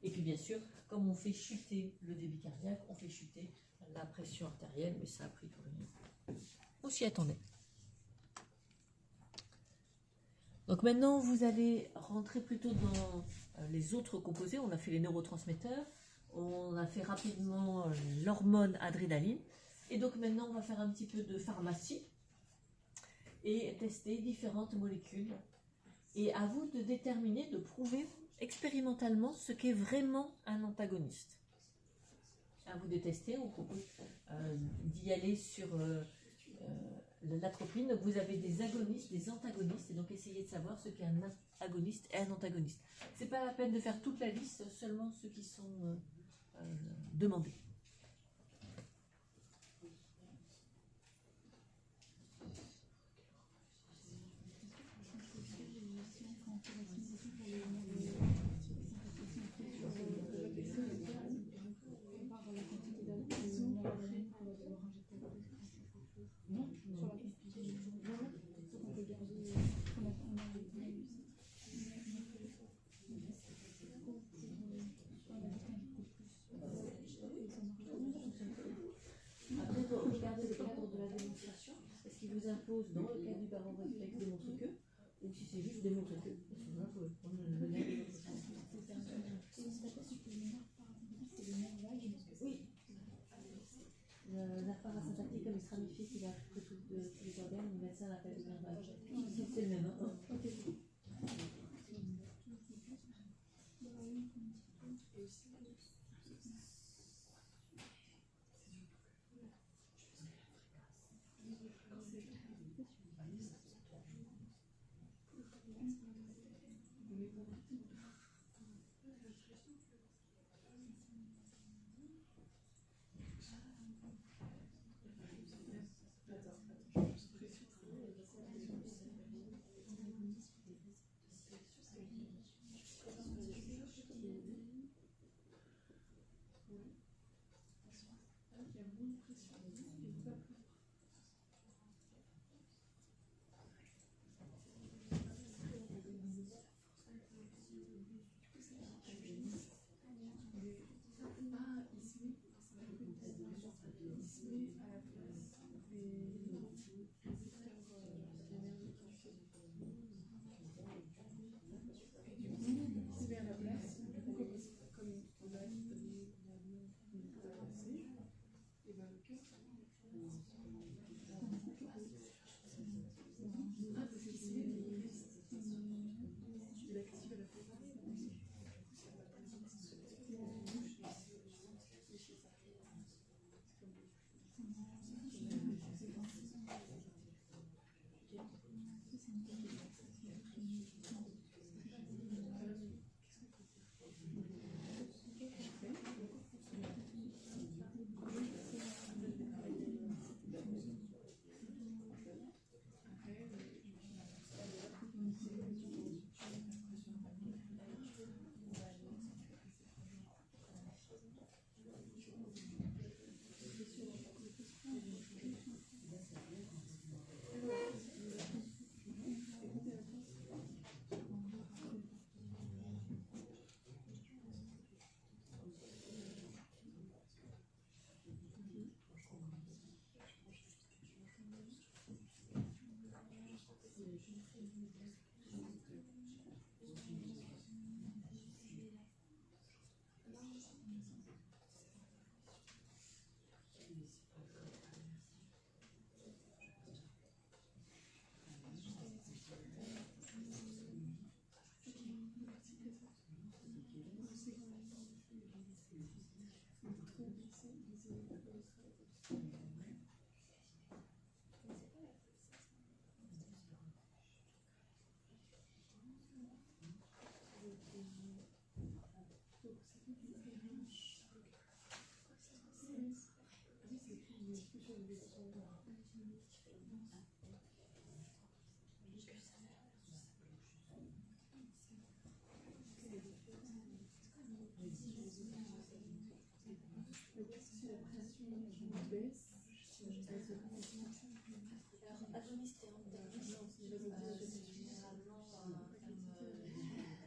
Et puis bien sûr, comme on fait chuter le débit cardiaque, on fait chuter la pression artérielle, mais ça a pris pour rien. On s'y attendait. Donc maintenant, vous allez rentrer plutôt dans les autres composés. On a fait les neurotransmetteurs, on a fait rapidement l'hormone adrénaline. Et donc maintenant, on va faire un petit peu de pharmacie et tester différentes molécules. Et à vous de déterminer, de prouver expérimentalement ce qu'est vraiment un antagoniste. À vous de tester, on propose d'y aller sur l'atropine. Donc vous avez des agonistes, des antagonistes, et donc essayez de savoir ce qu'est un agoniste et un antagoniste. C'est pas la peine de faire toute la liste, seulement ceux qui sont demandés. Vous impose dans le cas du baroréflexe démontre que, ou si c'est juste démontre que, vous pouvez prendre le nerf. Oui, médecin l'appelle bien. C'est le même. Hein.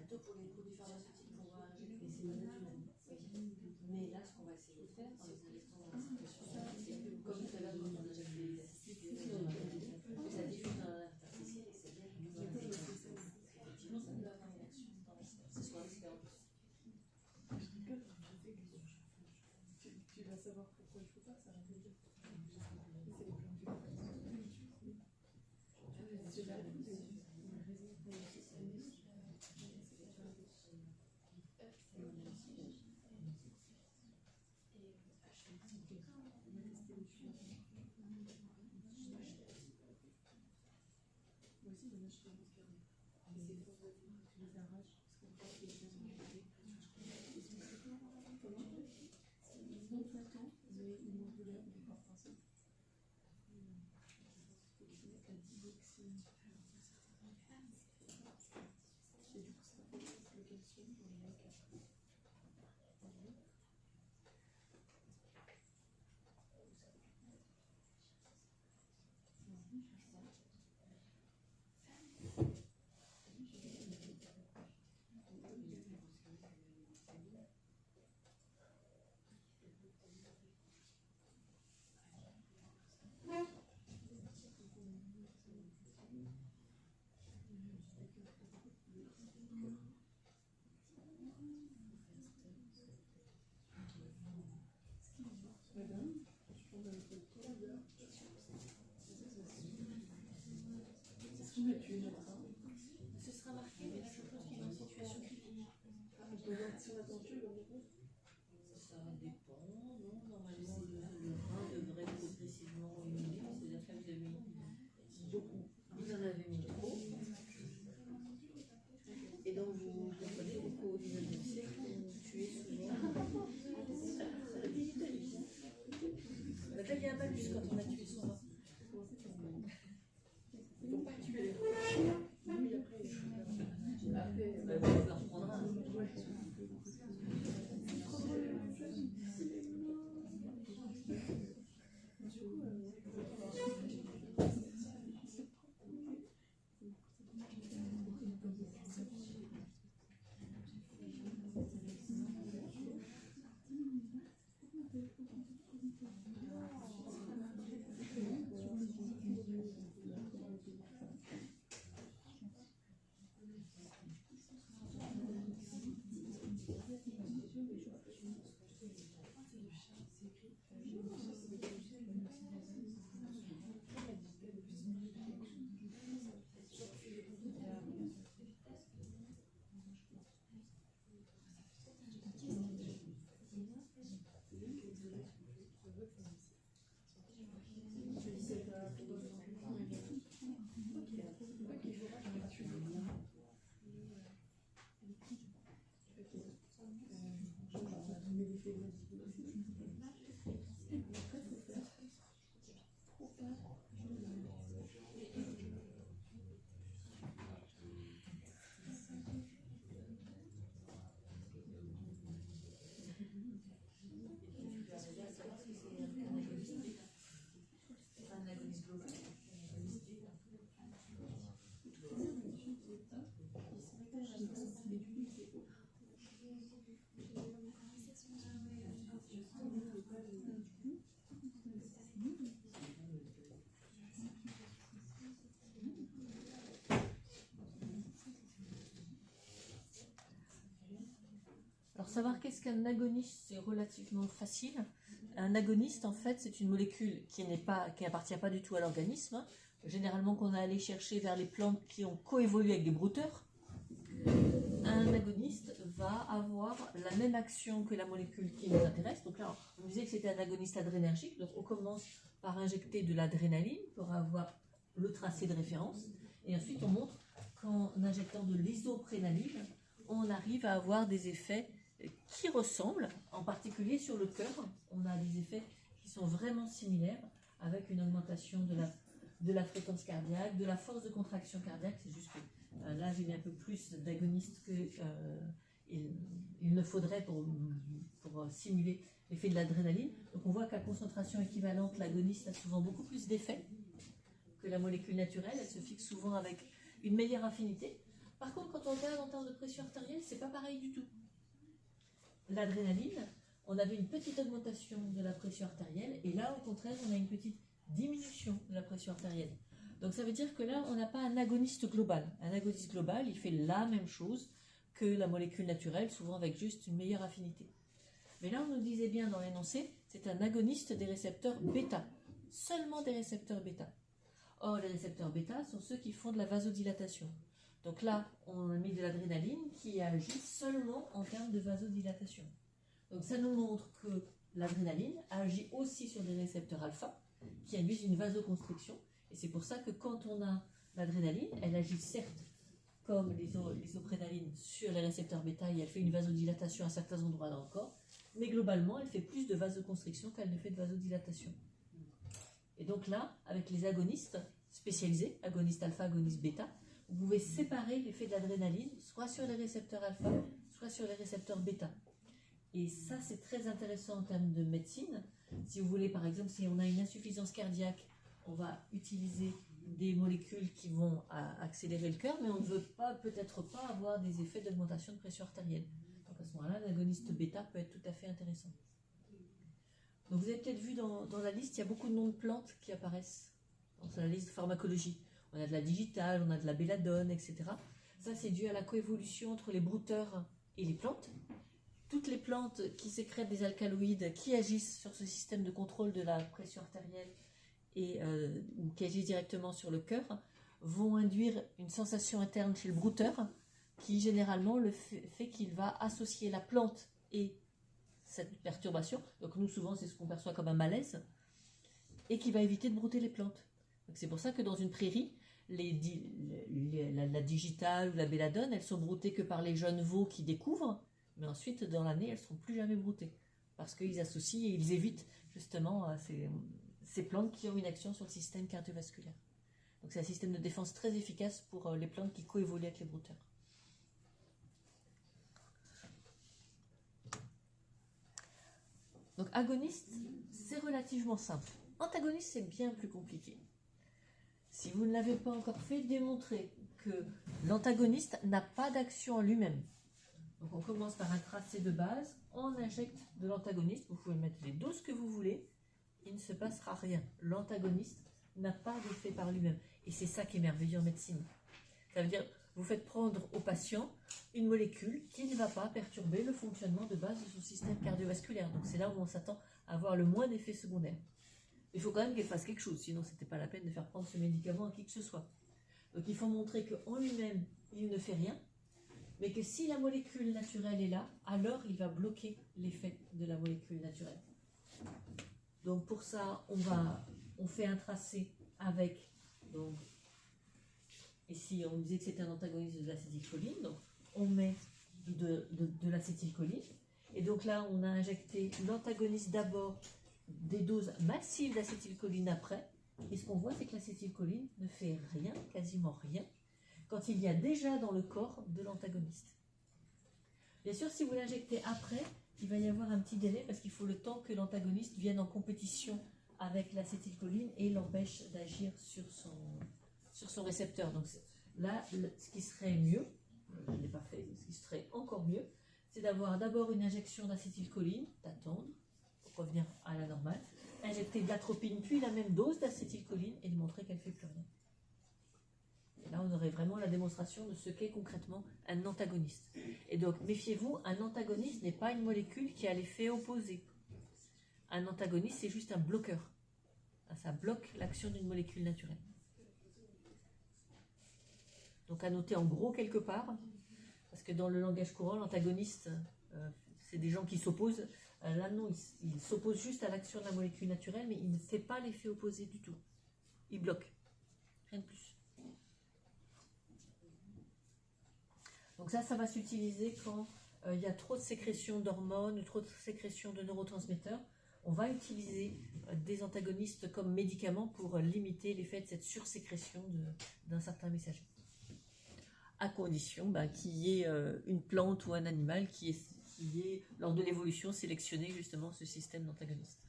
Plutôt pour les produits pharmaceutiques qu'on va injecter, c'est naturel. Mais là, ce qu'on va essayer de faire, en les injectant dans la circulation, c'est que, comme tout à l'heure, quand on injecte les acides, ça diffuse dans l'interstitiel et c'est bien. Effectivement, ça peut avoir une action dans ce soit risqué en plus. Tu vas savoir pourquoi il ne faut pas, ça va te dire. C'est la tuer notre rat. Ce sera marqué, mais je suppose qu'il est en situation critique. On peut voir si on attend tuer comme réponse. Ça dépend, non? Normalement, le vin devrait progressivement éliminer. C'est-à-dire que là, vous avez mis beaucoup. Vous en avez mis trop. Et donc, vous comprenez qu'au XIXe siècle, on tuait souvent. La digitalisation. Là, il y a un malus quand on a tué son vin. Il ne faut pas tuer les rats. Oui, après, On leur prendra un. Alors savoir qu'est-ce qu'un agoniste, c'est relativement facile. Un agoniste, en fait, c'est une molécule qui n'appartient pas du tout à l'organisme, généralement qu'on a allé chercher vers les plantes qui ont coévolué avec des brouteurs. Un agoniste va avoir la même action que la molécule qui nous intéresse. Donc là, on disait que c'était un agoniste adrénergique, donc on commence par injecter de l'adrénaline pour avoir le tracé de référence, et ensuite on montre qu'en injectant de l'isoprénaline, on arrive à avoir des effets qui ressemblent, en particulier sur le cœur. On a des effets qui sont vraiment similaires, avec une augmentation de la fréquence cardiaque, de la force de contraction cardiaque. C'est juste que là, j'ai mis un peu plus d'agonistes qu'il ne faudrait pour simuler l'effet de l'adrénaline. Donc on voit qu'à concentration équivalente, l'agoniste a souvent beaucoup plus d'effets que la molécule naturelle. Elle se fixe souvent avec une meilleure affinité. Par contre, quand on regarde en termes de pression artérielle, c'est pas pareil du tout. L'adrénaline, on avait une petite augmentation de la pression artérielle, et là, au contraire, on a une petite diminution de la pression artérielle. Donc ça veut dire que là, on n'a pas un agoniste global. Un agoniste global, il fait la même chose que la molécule naturelle, souvent avec juste une meilleure affinité. Mais là, on nous disait bien dans l'énoncé, c'est un agoniste des récepteurs bêta, seulement des récepteurs bêta. Or, les récepteurs bêta sont ceux qui font de la vasodilatation. Donc là, on a mis de l'adrénaline qui agit seulement en termes de vasodilatation. Donc ça nous montre que l'adrénaline agit aussi sur des récepteurs alpha qui induisent une vasoconstriction. Et c'est pour ça que quand on a l'adrénaline, elle agit certes comme l'isoprénaline sur les récepteurs bêta et elle fait une vasodilatation à certains endroits dans le corps, mais globalement, elle fait plus de vasoconstriction qu'elle ne fait de vasodilatation. Et donc là, avec les agonistes spécialisés, agonistes alpha, agonistes bêta, vous pouvez séparer l'effet de l'adrénaline, soit sur les récepteurs alpha, soit sur les récepteurs bêta. Et ça, c'est très intéressant en termes de médecine. Si vous voulez, par exemple, si on a une insuffisance cardiaque, on va utiliser des molécules qui vont accélérer le cœur, mais on ne veut peut-être pas avoir des effets d'augmentation de pression artérielle. Donc à ce moment-là, l'agoniste bêta peut être tout à fait intéressant. Donc vous avez peut-être vu dans la liste, il y a beaucoup de noms de plantes qui apparaissent dans la liste de pharmacologie. On a de la digitale, on a de la belladone, etc. Ça, c'est dû à la coévolution entre les brouteurs et les plantes. Toutes les plantes qui sécrètent des alcaloïdes qui agissent sur ce système de contrôle de la pression artérielle ou qui agissent directement sur le cœur vont induire une sensation interne chez le brouteur qui généralement le fait qu'il va associer la plante et cette perturbation. Donc nous souvent c'est ce qu'on perçoit comme un malaise et qui va éviter de brouter les plantes. C'est pour ça que dans une prairie, la digitale ou la belladone, elles sont broutées que par les jeunes veaux qui découvrent, mais ensuite dans l'année elles ne seront plus jamais broutées parce qu'ils associent et ils évitent justement ces plantes qui ont une action sur le système cardiovasculaire. Donc c'est un système de défense très efficace pour les plantes qui coévoluent avec les brouteurs. Donc agoniste, c'est relativement simple. Antagoniste, c'est bien plus compliqué. Si vous ne l'avez pas encore fait, démontrez que l'antagoniste n'a pas d'action en lui-même. Donc on commence par un tracé de base, on injecte de l'antagoniste, vous pouvez mettre les doses que vous voulez, il ne se passera rien. L'antagoniste n'a pas d'effet par lui-même. Et c'est ça qui est merveilleux en médecine. Ça veut dire, vous faites prendre au patient une molécule qui ne va pas perturber le fonctionnement de base de son système cardiovasculaire. Donc c'est là où on s'attend à avoir le moins d'effets secondaires. Il faut quand même qu'elle fasse quelque chose, sinon ce n'était pas la peine de faire prendre ce médicament à qui que ce soit. Donc il faut montrer qu'en lui-même, il ne fait rien, mais que si la molécule naturelle est là, alors il va bloquer l'effet de la molécule naturelle. Donc pour ça, on fait un tracé avec, donc, ici on disait que c'était un antagoniste de l'acétylcholine, donc on met de l'acétylcholine, et donc là on a injecté l'antagoniste d'abord, des doses massives d'acétylcholine après, et ce qu'on voit c'est que l'acétylcholine ne fait rien, quasiment rien, quand il y a déjà dans le corps de l'antagoniste. Bien sûr, si vous l'injectez après, il va y avoir un petit délai parce qu'il faut le temps que l'antagoniste vienne en compétition avec l'acétylcholine et l'empêche d'agir sur son récepteur. Donc là, ce qui serait mieux, je ne l'ai pas fait, ce qui serait encore mieux, c'est d'avoir d'abord une injection d'acétylcholine, d'attendre, pour revenir à la normale, injecter de l'atropine, puis la même dose d'acétylcholine et de montrer qu'elle ne fait plus rien. Et là, on aurait vraiment la démonstration de ce qu'est concrètement un antagoniste. Et donc, méfiez-vous, un antagoniste n'est pas une molécule qui a l'effet opposé. Un antagoniste, c'est juste un bloqueur. Ça bloque l'action d'une molécule naturelle. Donc, à noter en gros quelque part, parce que dans le langage courant, l'antagoniste, c'est des gens qui s'opposent. Là, non, il s'oppose juste à l'action de la molécule naturelle, mais il ne fait pas l'effet opposé du tout. Il bloque. Rien de plus. Donc ça va s'utiliser quand il y a trop de sécrétion d'hormones ou trop de sécrétion de neurotransmetteurs. On va utiliser des antagonistes comme médicaments pour limiter l'effet de cette sursécrétion d'un certain messager. À condition qu'il y ait une plante ou un animal qui ait, lors de l'évolution, sélectionné justement ce système d'antagoniste.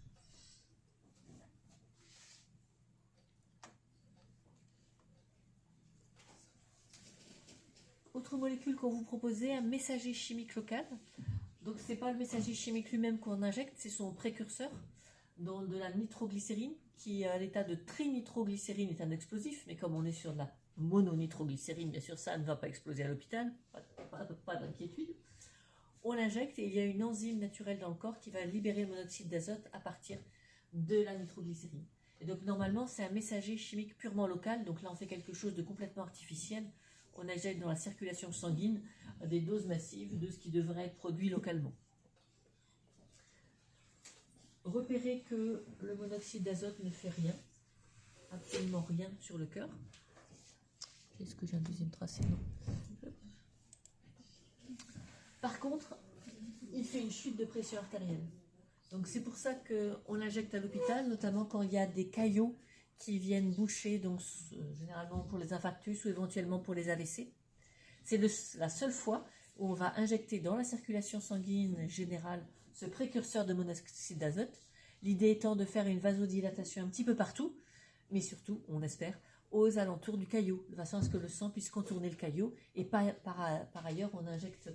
Autre molécule qu'on vous proposait, un messager chimique local. Donc ce n'est pas le messager chimique lui-même qu'on injecte, c'est son précurseur, dans de la nitroglycérine, qui à l'état de trinitroglycérine est un explosif, mais comme on est sur de la mononitroglycérine, bien sûr ça ne va pas exploser à l'hôpital, pas d'inquiétude. On l'injecte et il y a une enzyme naturelle dans le corps qui va libérer le monoxyde d'azote à partir de la nitroglycérine. Et donc normalement c'est un messager chimique purement local, donc là on fait quelque chose de complètement artificiel. On injecte dans la circulation sanguine des doses massives de ce qui devrait être produit localement. Repérez que le monoxyde d'azote ne fait rien, absolument rien sur le cœur. Est-ce que j'ai un deuxième tracé? Non. Par contre, il fait une chute de pression artérielle. Donc c'est pour ça qu'on l'injecte à l'hôpital, notamment quand il y a des caillots qui viennent boucher, donc généralement pour les infarctus ou éventuellement pour les AVC. C'est la seule fois où on va injecter dans la circulation sanguine générale ce précurseur de monoxyde d'azote. L'idée étant de faire une vasodilatation un petit peu partout, mais surtout, on espère, aux alentours du caillot, de façon à ce que le sang puisse contourner le caillot. Et par ailleurs, on injecte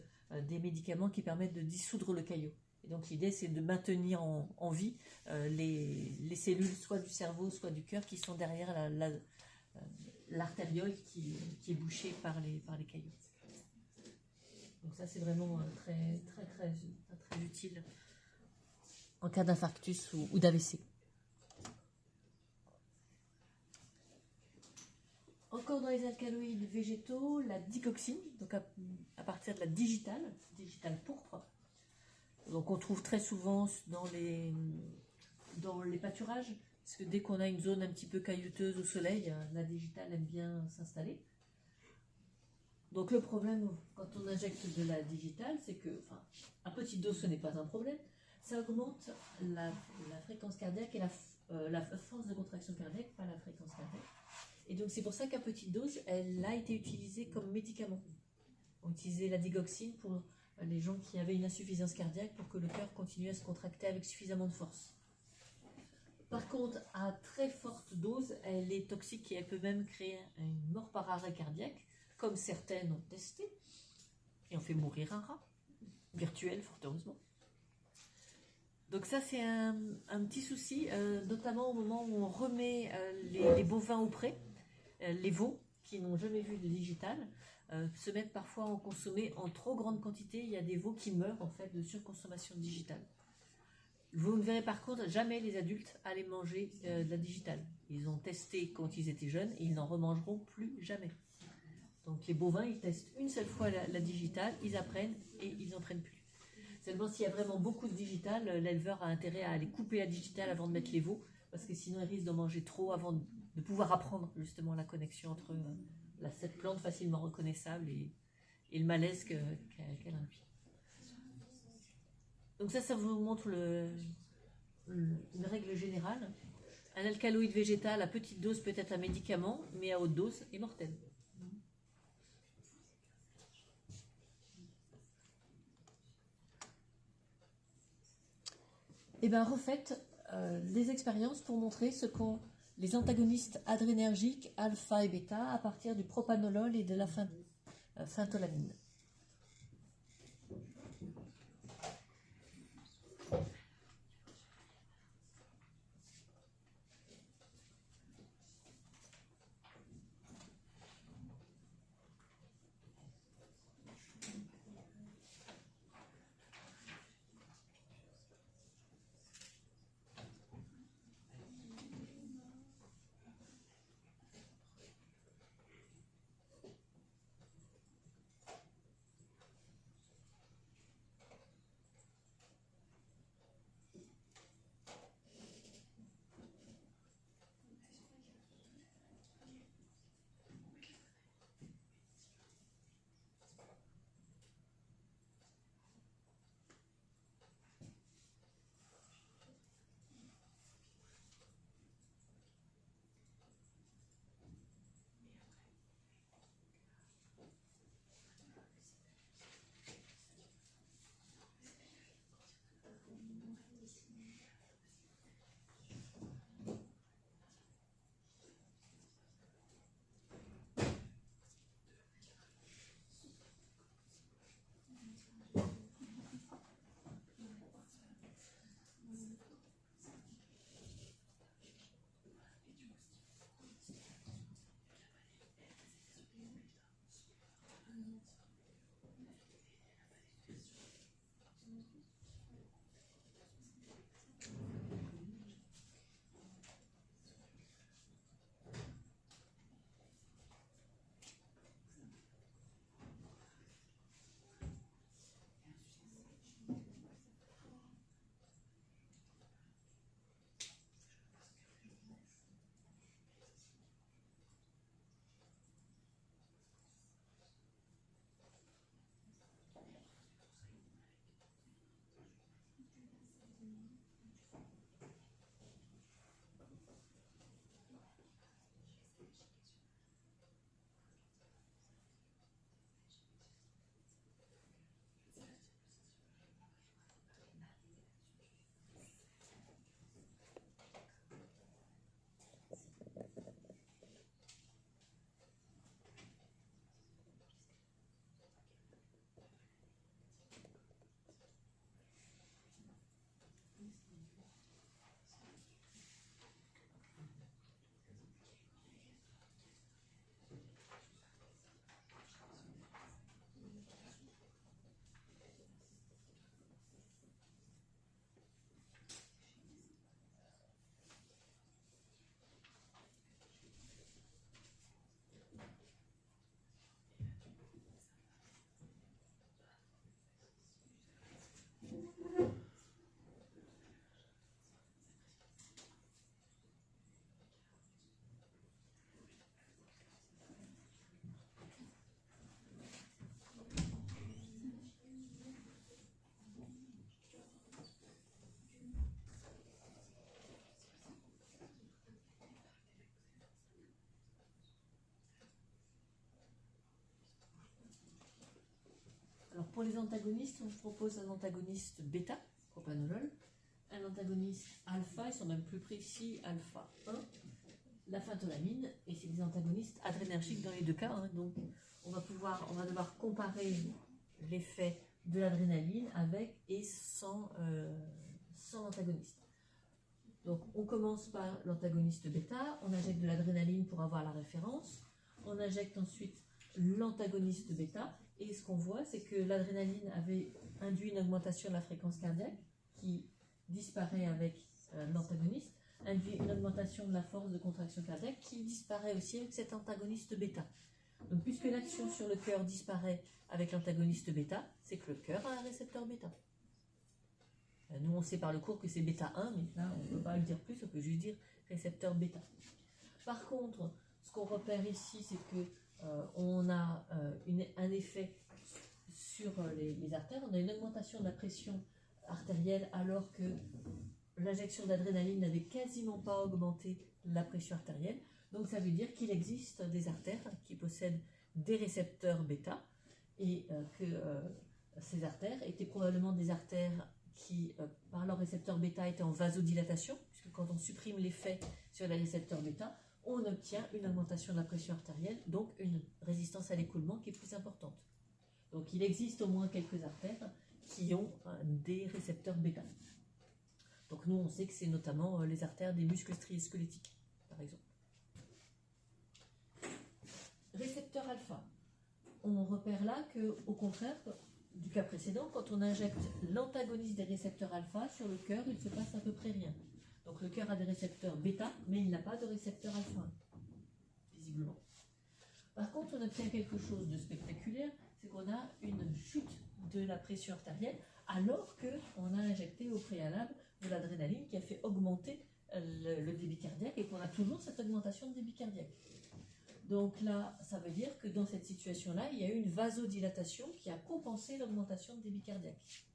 des médicaments qui permettent de dissoudre le caillot. Et donc l'idée, c'est de maintenir en vie les cellules, soit du cerveau, soit du cœur, qui sont derrière l'artériole qui est bouchée par les caillots. Donc ça, c'est vraiment très, très, très, très utile en cas d'infarctus ou d'AVC. Encore dans les alcaloïdes végétaux, la digoxine, donc à partir de la digitale pourpre. Donc on trouve très souvent dans les pâturages, parce que dès qu'on a une zone un petit peu caillouteuse au soleil, la digitale aime bien s'installer. Donc le problème quand on injecte de la digitale, c'est que, enfin, à petite dose ce n'est pas un problème, ça augmente la fréquence cardiaque et la force de contraction cardiaque, pas la fréquence cardiaque. Et donc c'est pour ça qu'à petite dose, elle a été utilisée comme médicament. On utilisait la digoxine pour les gens qui avaient une insuffisance cardiaque pour que le cœur continue à se contracter avec suffisamment de force. Par contre, à très forte dose, elle est toxique et elle peut même créer une mort par arrêt cardiaque, comme certaines ont testé, et ont fait mourir un rat, virtuel, fort heureusement. Donc ça, c'est un petit souci, notamment au moment où on remet les bovins au pré. Les veaux, qui n'ont jamais vu de digital, se mettent parfois à en consommer en trop grande quantité. Il y a des veaux qui meurent en fait de surconsommation digitale. Vous ne verrez par contre jamais les adultes aller manger de la digitale. Ils ont testé quand ils étaient jeunes et ils n'en remangeront plus jamais. Donc les bovins, ils testent une seule fois la digitale, ils apprennent et ils n'en prennent plus. Seulement s'il y a vraiment beaucoup de digital, l'éleveur a intérêt à aller couper la digitale avant de mettre les veaux, parce que sinon ils risquent d'en manger trop avant de pouvoir apprendre justement la connexion entre cette plante facilement reconnaissable et le malaise qu'elle induit. Donc ça vous montre une règle générale. Un alcaloïde végétal à petite dose peut être un médicament, mais à haute dose est mortel. Et bien refaites des expériences pour montrer ce qu'ont les antagonistes adrénergiques alpha et bêta à partir du propanolol et de la phentolamine. pour les antagonistes, on propose un antagoniste bêta, propanolol, un antagoniste alpha, ils sont même plus précis, alpha 1, la phentolamine, et c'est des antagonistes adrénergiques dans les deux cas. Hein, donc on va devoir comparer l'effet de l'adrénaline avec et sans l'antagoniste. Donc on commence par l'antagoniste bêta, on injecte de l'adrénaline pour avoir la référence, on injecte ensuite l'antagoniste bêta, et ce qu'on voit, c'est que l'adrénaline avait induit une augmentation de la fréquence cardiaque qui disparaît avec l'antagoniste, induit une augmentation de la force de contraction cardiaque qui disparaît aussi avec cet antagoniste bêta. Donc puisque l'action sur le cœur disparaît avec l'antagoniste bêta, c'est que le cœur a un récepteur bêta. Nous on sait par le cours que c'est bêta 1, mais là on ne peut pas le dire plus, on peut juste dire récepteur bêta. Par contre, ce qu'on repère ici, c'est que on a un effet sur les artères, on a une augmentation de la pression artérielle alors que l'injection d'adrénaline n'avait quasiment pas augmenté la pression artérielle. Donc ça veut dire qu'il existe des artères qui possèdent des récepteurs bêta et que ces artères étaient probablement des artères qui, par leur récepteur bêta, étaient en vasodilatation, puisque quand on supprime l'effet sur les récepteurs bêta, on obtient une augmentation de la pression artérielle, donc une résistance à l'écoulement qui est plus importante. Donc il existe au moins quelques artères qui ont des récepteurs bêta. Donc nous on sait que c'est notamment les artères des muscles striés squelettiques, par exemple. Récepteur alpha. On repère là que, au contraire du cas précédent, quand on injecte l'antagoniste des récepteurs alpha sur le cœur, il ne se passe à peu près rien. Donc le cœur a des récepteurs bêta, mais il n'a pas de récepteur alpha, visiblement. Par contre, on obtient quelque chose de spectaculaire, c'est qu'on a une chute de la pression artérielle, alors qu'on a injecté au préalable de l'adrénaline qui a fait augmenter le débit cardiaque et qu'on a toujours cette augmentation de débit cardiaque. Donc là, ça veut dire que dans cette situation-là, il y a eu une vasodilatation qui a compensé l'augmentation de débit cardiaque.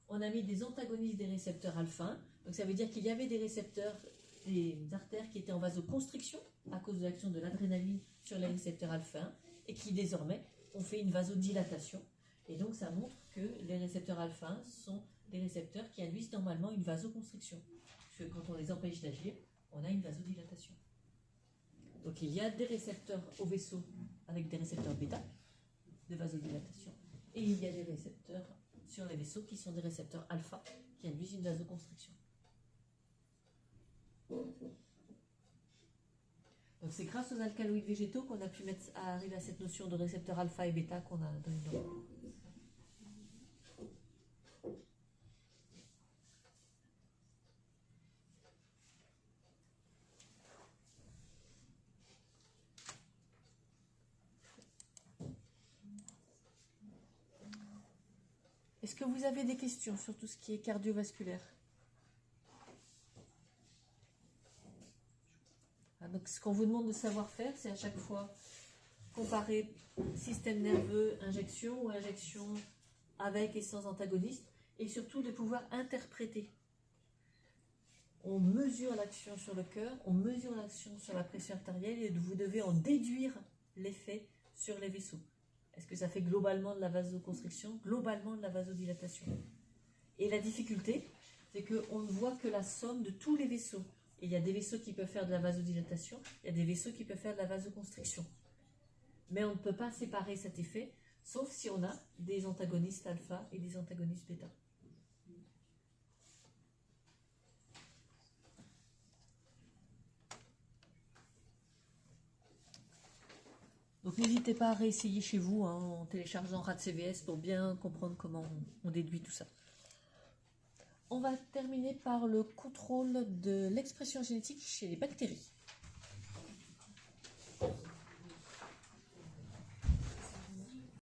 On a mis des antagonistes des récepteurs alpha, donc ça veut dire qu'il y avait des récepteurs, des artères qui étaient en vasoconstriction à cause de l'action de l'adrénaline sur les récepteurs alpha et qui désormais ont fait une vasodilatation. Et donc ça montre que les récepteurs alpha sont des récepteurs qui induisent normalement une vasoconstriction. Parce que quand on les empêche d'agir, on a une vasodilatation. Donc il y a des récepteurs au vaisseau avec des récepteurs bêta de vasodilatation. Et il y a des récepteurs sur les vaisseaux qui sont des récepteurs alpha qui induisent une vasoconstriction. Donc c'est grâce aux alcaloïdes végétaux qu'on a pu arriver à cette notion de récepteurs alpha et bêta qu'on a dans une norme. Est-ce que vous avez des questions sur tout ce qui est cardiovasculaire? Donc, ce qu'on vous demande de savoir faire, c'est à chaque fois comparer système nerveux, injection ou injection avec et sans antagoniste, et surtout de pouvoir interpréter. On mesure l'action sur le cœur, on mesure l'action sur la pression artérielle, et vous devez en déduire l'effet sur les vaisseaux. Est-ce que ça fait globalement de la vasoconstriction, globalement de la vasodilatation? Et la difficulté, c'est qu'on ne voit que la somme de tous les vaisseaux. Et il y a des vaisseaux qui peuvent faire de la vasodilatation, il y a des vaisseaux qui peuvent faire de la vasoconstriction. Mais on ne peut pas séparer cet effet, sauf si on a des antagonistes alpha et des antagonistes bêta. Donc n'hésitez pas à réessayer chez vous en téléchargeant RAD-CVS pour bien comprendre comment on déduit tout ça. On va terminer par le contrôle de l'expression génétique chez les bactéries.